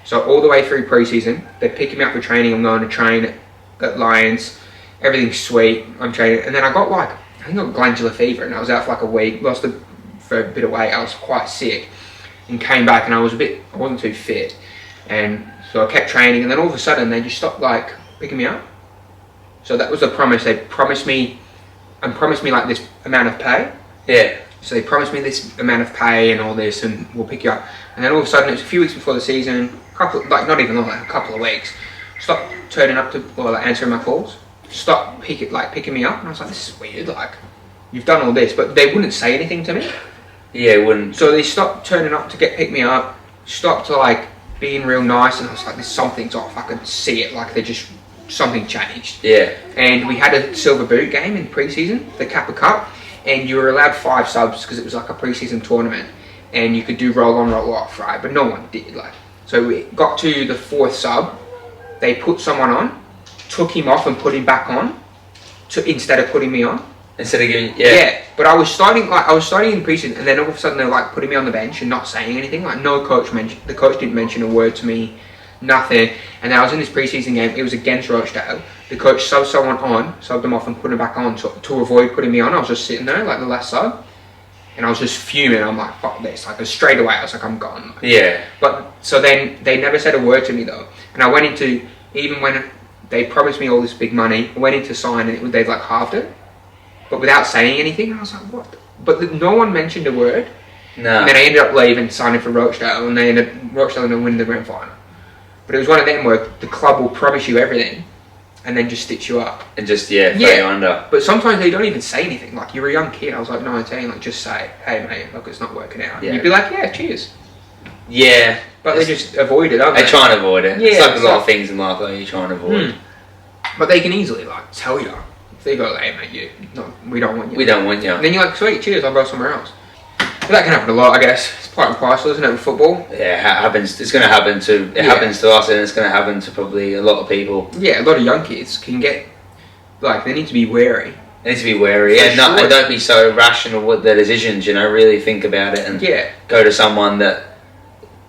So all the way through pre-season, they're picking me up for training. I'm going to train at Lions. Everything's sweet. I'm training. And then I got like, I think I got glandular fever, and I was out for like a week. Lost for a bit of weight. I was quite sick, and came back, and I wasn't too fit. And so I kept training, and then all of a sudden they just stopped like picking me up. So that was a promise. They promised me like this amount of pay. Yeah. So they promised me this amount of pay and all this, and we'll pick you up. And then all of a sudden, it was a few weeks before the season, not even long, like a couple of weeks. Stopped turning up to, or like answering my calls. Stopped picking me up, and I was like, this is weird. Like, you've done all this, but they wouldn't say anything to me. Yeah, it wouldn't. So they stopped turning up to pick me up. Stopped to like being real nice, and I was like, this something's off. I could see it. Like something changed. Yeah. And we had a silver boot game in pre-season, the Kappa Cup, and you were allowed 5 subs because it was like a pre-season tournament, and you could do roll on, roll off, right? But no one did. Like, so we got to the 4th sub. They put someone on, took him off, and put him back on, instead of putting me on. Instead of giving, yeah. But I was starting in pre-season, and then all of a sudden they're like putting me on the bench and not saying anything. Like the coach didn't mention a word to me. Nothing. And I was in this pre-season game. It was against Rochdale. The coach subbed them off and put them back on to avoid putting me on. I was just sitting there like the last sub, and I was just fuming. I'm like, fuck this. Like straight away, I was like, I'm gone. Like, yeah. But so then they never said a word to me though. And I went into, even when they promised me all this big money, I went in to sign, and they like halved it, but without saying anything. And I was like, what? But no one mentioned a word. No. And then I ended up leaving, signing for Rochdale, and Rochdale ended up winning the grand final. But it was one of them where the club will promise you everything and then just stitch you up. And just, throw you under. But sometimes they don't even say anything. Like, you're a young kid. I was like 19. Like, just say, hey, mate, look, it's not working out. Yeah. And you'd be like, yeah, cheers. Yeah. But they just avoid it, don't they? They try and avoid it. Yeah, it's like a lot of things in life that you try and avoid. But they can easily, like, tell you. If they go, hey, mate, we don't want you. We don't want you. And then you're like, sweet, cheers, I'll go somewhere else. But that can happen a lot, I guess. It's part and parcel, isn't it, with football? Yeah, it happens. It's going to happen to. It happens to us, and it's going to happen to probably a lot of people. Yeah, a lot of young kids can get, like, they need to be wary. They need to be wary. And don't be so rational with their decisions, you know, really think about it and go to someone that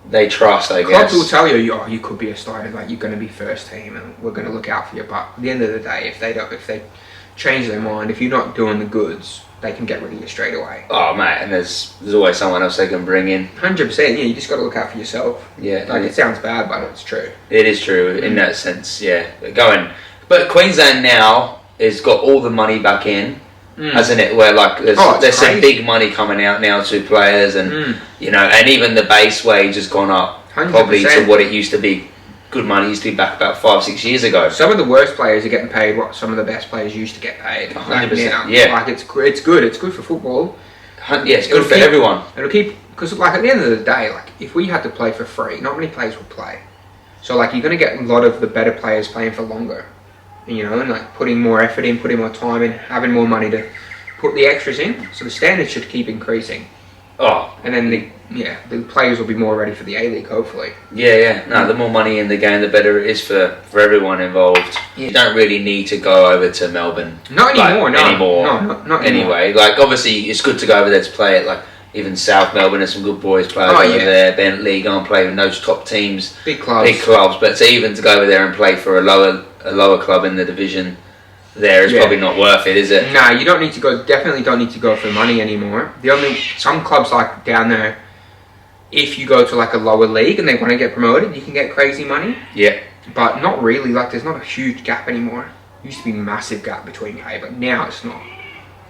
they trust, I guess. Clubs will tell you, you could be a starter, like, you're going to be first team, and we're going to look out for you. But at the end of the day, if they change their mind, if you're not doing the goods, they can get rid of you straight away. Oh, mate, and there's always someone else they can bring in. 100%, yeah, you just got to look out for yourself. Yeah. Like, it sounds bad, but it's true. It is true, in that sense, yeah. But Queensland now has got all the money back in, hasn't it? Where, like, there's some big money coming out now to players, and, you know, and even the base wage has gone up 100%. Probably to what it used to be. Good money used to be back about 5-6 years ago. Some of the worst players are getting paid what some of the best players used to get paid. 100%, yeah. Like, it's good. It's good for football. Yeah, it's good for everyone. It'll keep, because like at the end of the day, like if we had to play for free, not many players would play. So like you're going to get a lot of the better players playing for longer, you know, and like putting more effort in, putting more time in, having more money to put the extras in. So the standards should keep increasing. Oh, and then the players will be more ready for the A-League, hopefully. Yeah. No, the more money in the game, the better it is for everyone involved. Yeah. You don't really need to go over to Melbourne. Not anymore, not anyway. Like, obviously, it's good to go over there to play it. Like, even South Melbourne, there's some good boys players over there. Bentley, go and play with those top teams. Big clubs. But to go over there and play for a lower club in the division, there is probably not worth it, is it? Nah, you don't need to go. Definitely don't need to go for money anymore. Some clubs like down there, if you go to like a lower league and they want to get promoted, you can get crazy money. Yeah. But not really. Like, there's not a huge gap anymore. It used to be a massive gap between pay, but now it's not.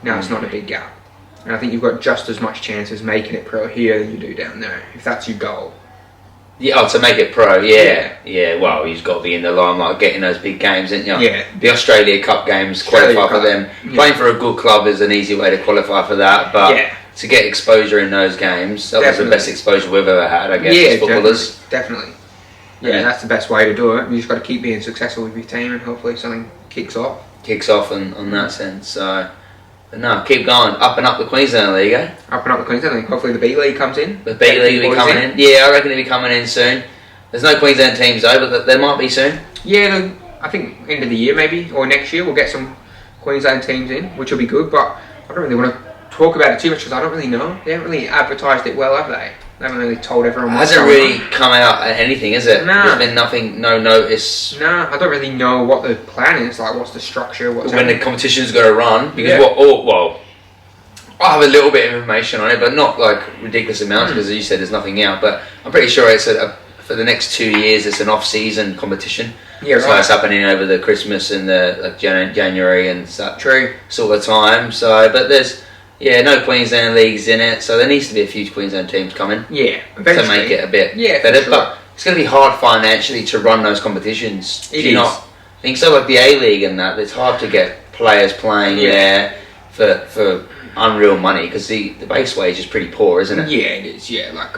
Now it's not a big gap. And I think you've got just as much chance as making it pro here than you do down there, if that's your goal. Yeah, to make it pro, yeah. Well, you've got to be in the limelight, getting those big games, ain't you? Yeah. The Australia Cup games, qualify for them. Yeah. Playing for a good club is an easy way to qualify for that, but to get exposure in those games, that was the best exposure we've ever had, I guess, as footballers. Definitely. Yeah, that's the best way to do it. You just got to keep being successful with your team, and hopefully something kicks off. Kicks off on that sense. So, but no, keep going. Up and up the Queensland League, eh? Up and up the Queensland League. Hopefully the B League comes in. The B League will be coming in. Yeah, I reckon it'll be coming in soon. There's no Queensland teams though, but there might be soon. Yeah, I think end of the year maybe, or next year we'll get some Queensland teams in, which will be good, but I don't really want to talk about it too much because I don't really know. They haven't really advertised it well, have they? They haven't really told everyone what's going on. It hasn't really come out at anything, is it? No. There's been nothing, no notice. No, I don't really know what the plan is, like what's the structure, what's when the competition's going to run, because I have a little bit of information on it, but not like ridiculous amounts, because as you said, there's nothing out, but I'm pretty sure it's for the next 2 years, it's an off-season competition. Yeah, so it's happening over the Christmas and the January and such sort of time. So, but there's no Queensland leagues in it, so there needs to be a few Queensland teams coming. Yeah, eventually. To make it a bit better. Sure. But it's going to be hard financially to run those competitions. Do you not think so? Like the A League and that, it's hard to get players playing there for unreal money because the base wage is pretty poor, isn't it? Yeah, it is. Yeah, like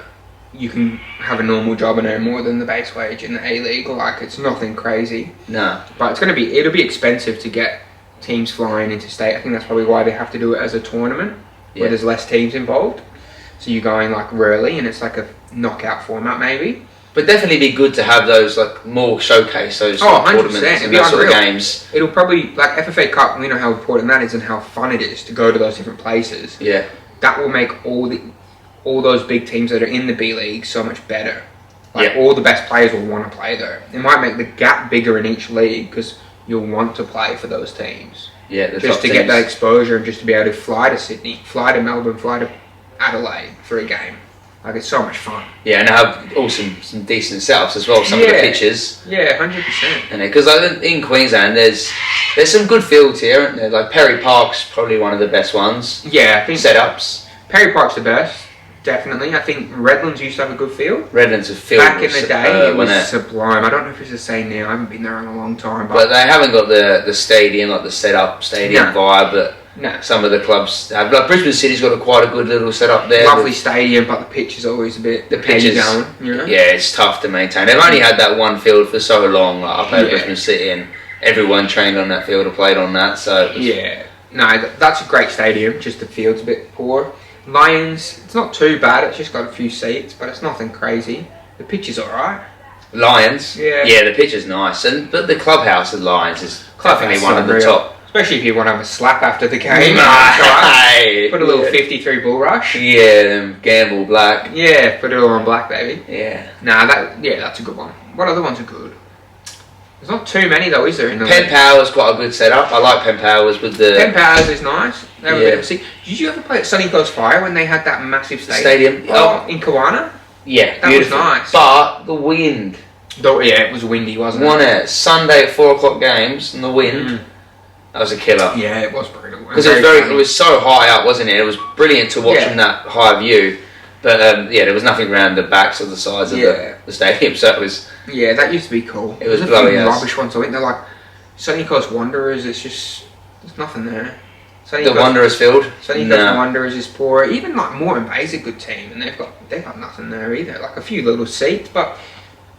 you can have a normal job and earn more than the base wage in the A League. Like it's nothing crazy. No, but it'll be expensive to get teams flying into state. I think that's probably why they have to do it as a tournament where there's less teams involved. So you're going like rarely, and it's like a knockout format maybe. But definitely be good to have those like more showcase those tournaments and those sort of games. It'll probably like FFA Cup. We know how important that is and how fun it is to go to those different places. Yeah, that will make all those big teams that are in the B League so much better. Like all the best players will want to play there. It might make the gap bigger in each league because you'll want to play for those teams. Yeah, just to get that exposure and just to be able to fly to Sydney, fly to Melbourne, fly to Adelaide for a game. Like it's so much fun. Yeah, and have also some decent setups as well. Some of the pitches. Yeah, 100%. And because in Queensland, there's some good fields here, aren't there? Like Perry Park's probably one of the best ones. Yeah, I think setups. Perry Park's the best. Definitely. I think Redlands used to have a good field. Redlands' field back in the day, it was sublime. I don't know if it's the same now. I haven't been there in a long time. But they haven't got the stadium, like the setup stadium vibe that some of the clubs have. Like Brisbane City's got quite a good little setup there. Lovely stadium, but the pitch is always a bit going, you know? Yeah, it's tough to maintain. They've only had that one field for so long. Like, I played Brisbane City and everyone trained on that field or played on that. So that's a great stadium. Just the field's a bit poor. Lions, it's not too bad. It's just got a few seats, but it's nothing crazy. The pitch is alright. Lions, the pitch is nice, but the clubhouse at Lions is definitely one of the top. Especially if you want to have a slap after the game. Put a little 53 bull rush. Yeah, them gamble black. Yeah, put it all on black, baby. Yeah. That's a good one. What other ones are good? There's not too many though, is there? In the Penn Power's quite a good setup. I like Penn Power's with the... Penn Power's is nice. They have a bit of Did you ever play at Sunny Coast Fire when they had that massive stadium? In Kawana? Yeah, that beautiful. Was nice. But the wind. It was windy, wasn't it? Sunday at 4 o'clock games and the wind. That was a killer. Yeah, it was brutal. Because it was so high up, wasn't it? It was brilliant to watch from that high view. But there was nothing around the backs or the sides of the stadium, so it was... Yeah, that used to be cool. It was bloody rubbish ones. I think they're like Sunny Coast Wanderers. It's just there's nothing there. Wanderers field. Sunny Coast Wanderers is poor. Even like Moreton Bay's a good team, and they've got nothing there either. Like a few little seats, but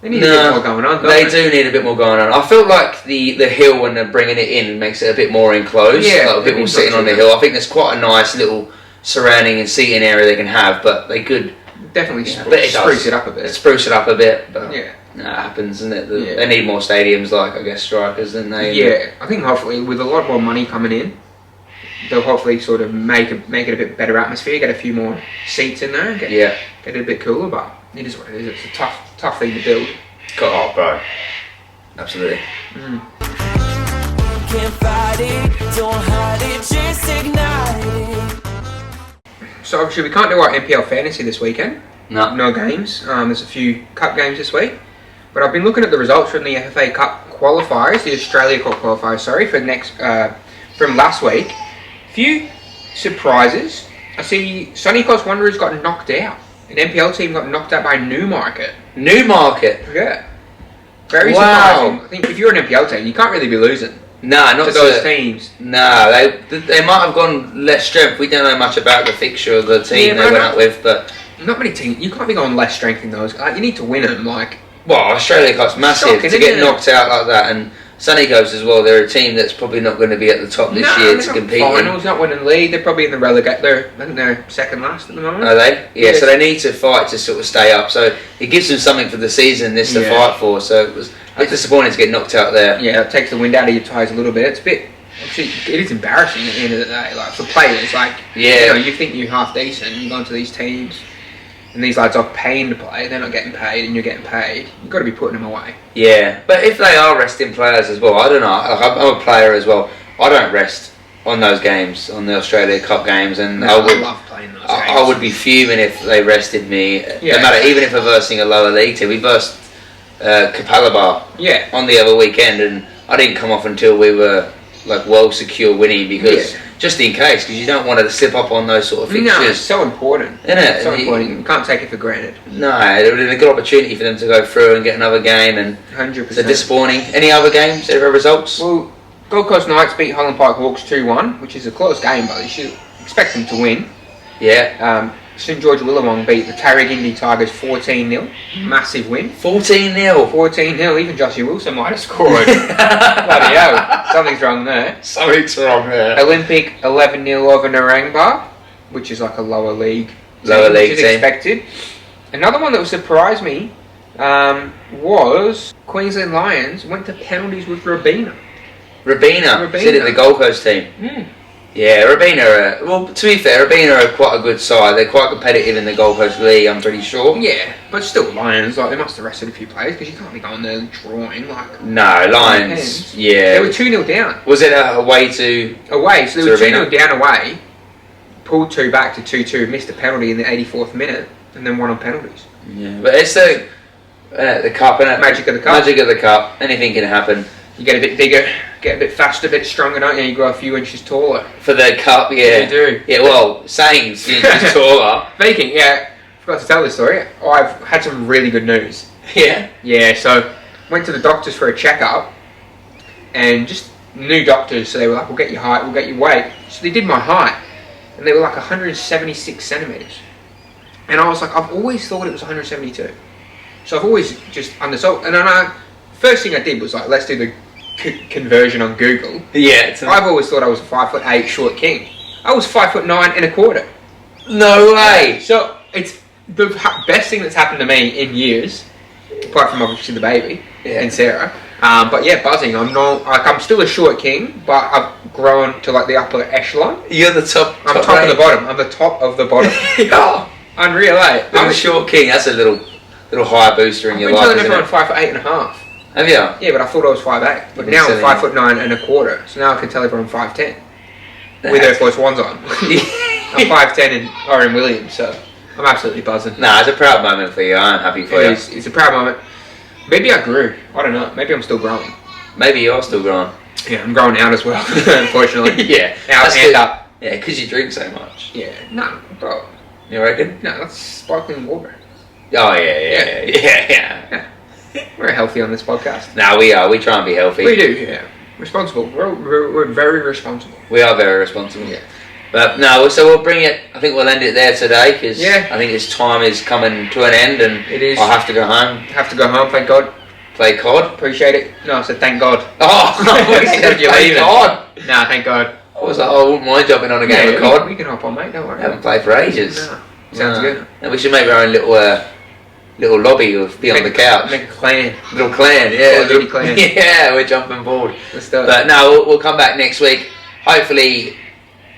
they need a bit more going on. They do need a bit more going on. I feel like the hill when they're bringing it in makes it a bit more enclosed. Yeah, like a bit more sitting on the hill. I think there's quite a nice little surrounding and seating area they can have, but they could definitely spruce it up a bit. Spruce it up a bit, but that happens, isn't it? They need more stadiums, like I guess strikers, than they. Yeah, I think hopefully with a lot more money coming in, they'll hopefully sort of make it a bit better atmosphere, get a few more seats in there, get it a bit cooler. But it is what it is. It's a tough thing to build. Oh, bro, absolutely. Can't fight it, don't hide it, just ignite it. So obviously we can't do our NPL fantasy this weekend. No games. There's a few cup games this week, but I've been looking at the results from the FFA Cup qualifiers, the Australia Cup qualifiers. Sorry, from last week. Few surprises I see Sunny Coast Wanderers got knocked out. An NPL team got knocked out by Newmarket. Newmarket? Yeah. Very surprising. I think if you're an NPL team, you can't really be losing. Nah, not to those teams. Nah, they might have gone less strength. We don't know much about the fixture of the team they went out with, but not many teams. You can't be going less strength in those. You need to win them. Well, Australia Cup's massive to get knocked out like that, and Sunny Coast as well. They're a team that's probably not going to be at the top this year to compete. Finals, not winning league. They're probably in the relegate. I think they're second last at the moment. Are they? Yeah. So they need to fight to sort of stay up. So it gives them something for the season to fight for. So it was disappointing to get knocked out there. Yeah, it takes the wind out of your tyres a little bit. It's a bit. Actually, it is embarrassing at the end of the day. For players, you think you're half decent, you go into these teams, and these lads are paying to play. They're not getting paid, and you're getting paid. You've got to be putting them away. Yeah, but if they are resting players as well, I don't know. I'm a player as well. I don't rest on those games, on the Australia Cup games, and I love playing those games. I would be fuming if they rested me. No matter, even if we're versing a lower league team. We versed Capalaba on the other weekend, and I didn't come off until we were well secure winning because just in case, because you don't want to slip up on those sort of fixtures. No, it's so important. Isn't it? So important. You can't take it for granted. No, it would have been a good opportunity for them to go through and get another game, and 100%. They're disappointing. Any other games? Any other results? Well, Gold Coast Knights beat Holland Park Hawks 2-1, which is a close game, but you should expect them to win. Yeah. St George Willawong beat the Tarragindi Tigers 14-0. Massive win. 14-0. 14-0. Even Joshua Wilson might have scored. Bloody hell. Something's wrong there. Something's wrong there. Olympic 11-0 over Narangba, which is like a lower league team. Which is expected. Another one that surprised me was Queensland Lions went to penalties with Robina. Robina. Sit in the Gold Coast team. Yeah, Robina. Well, to be fair, Robina are quite a good side. They're quite competitive in the Gold Coast League, I'm pretty sure. Yeah, but still, Lions. They must have rested a few players because you can't be going there and drawing No, Lions. Yeah, they were 2-0 down. Was it away to? Away, so they were 2-0 down away. Pulled 2 back to 2-2. Missed a penalty in the 84th minute, and then won on penalties. Yeah, but it's the cup, isn't it? Magic of the cup. Magic of the cup. Anything can happen. You get a bit bigger, get a bit faster, a bit stronger, don't you? You grow a few inches taller. For the cup, yeah. You do. Yeah, well, saying inches taller. Speaking, forgot to tell this story. I've had some really good news. Yeah? Yeah, so went to the doctors for a checkup, and just new doctors, so they were like, we'll get your height, we'll get your weight. So they did my height, and they were like 176 centimetres. And I was like, I've always thought it was 172. So I've always just undersold. And then first thing I did was let's do the conversion on Google. Yeah. I've always thought I was a 5'8" short king. I was 5'9" and a quarter. No way. So it's the best thing that's happened to me in years, apart from obviously the baby and Sarah. But yeah, buzzing. I'm still a short king, but I've grown to the upper echelon. You're the top. I'm top of the bottom. I'm the top of the bottom. Oh, unreal, eh? I'm a short king. That's a little higher booster in your life. I've been telling everyone 5'8.5". Have you? Yeah, but I thought I was 5'8". But now I'm 5'9" and a quarter. So now I can tell everyone I'm 5'10". With Air Force Ones on. I'm 5'10" in Oren Williams, so I'm absolutely buzzing. Nah, it's a proud moment for you. I'm happy for you. It's a proud moment. Maybe I grew. I don't know. Maybe I'm still growing. Maybe you're still growing. Yeah, I'm growing out as well, unfortunately. Yeah. Out and up. Yeah, because you drink so much. Yeah. No, bro. You reckon? No, that's sparkling water. Oh, yeah. We're healthy on this podcast. No, we are. We try and be healthy. We do, yeah. Responsible. We're very responsible. We are very responsible. Yeah. But no, so we'll bring it. I think we'll end it there today because I think this time is coming to an end, and it is. I'll have to go home. Have to go home. Thank God. Play COD. Appreciate it. No, I said thank God. Oh, thank God. Nah, thank God. I was like, I wouldn't mind jumping on a game of COD. We can hop on, mate. Don't worry. I haven't played for ages. No. Sounds good. And we should make our own little lobby of be on the couch. Make a clan. Little clan, yeah. Little clan. Yeah, we're jumping board. Let's do it. But no, we'll come back next week. Hopefully,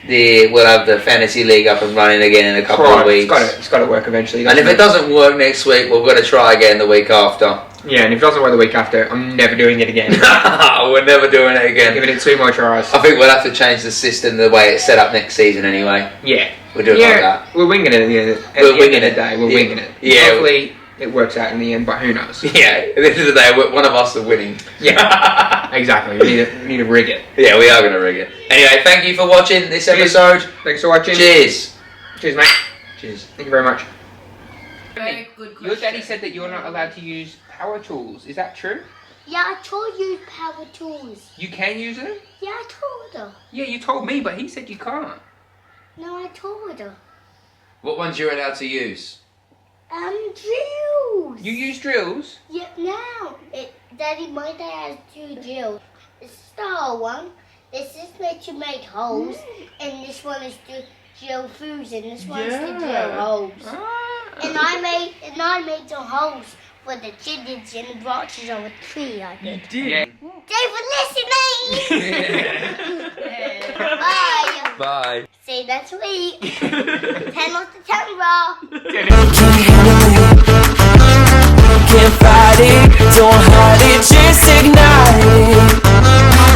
we'll have the fantasy league up and running again in a couple of weeks. It's got to work eventually. And if it doesn't work next week, we're going to try again the week after. Yeah, and if it doesn't work the week after, I'm never doing it again. We're never doing it again. Giving it 2 more tries. I think we'll have to change the system the way it's set up next season anyway. Yeah. We'll do it like that. We're winging it at the end of the day. We're winging it. Yeah. Hopefully it works out in the end, but who knows? Yeah. At the end of the day, one of us is winning. Yeah. Exactly. We need to rig it. Yeah, we are going to rig it. Anyway, thank you for watching this episode. Thanks for watching. Cheers. Cheers, mate. Cheers. Thank you very much. Very good question. Your daddy said that you're not allowed to use power tools. Is that true? Yeah, I told you power tools. You can use them? Yeah, I told her. Yeah, you told me, but he said you can't. No, I told her. What ones you're allowed to use? Drills. You use drills? Yep, now. Daddy, my dad has 2 drills. The star one, this is meant to make holes, and this one is to drill foods, and this one's to drill holes. And I made the holes for the chickens and the branches of a tree. I did. You did? Yeah. Thanks for listening. Bye. Bye. See you next week. 10 of September. Can't fight it, don't hide it, just ignite it.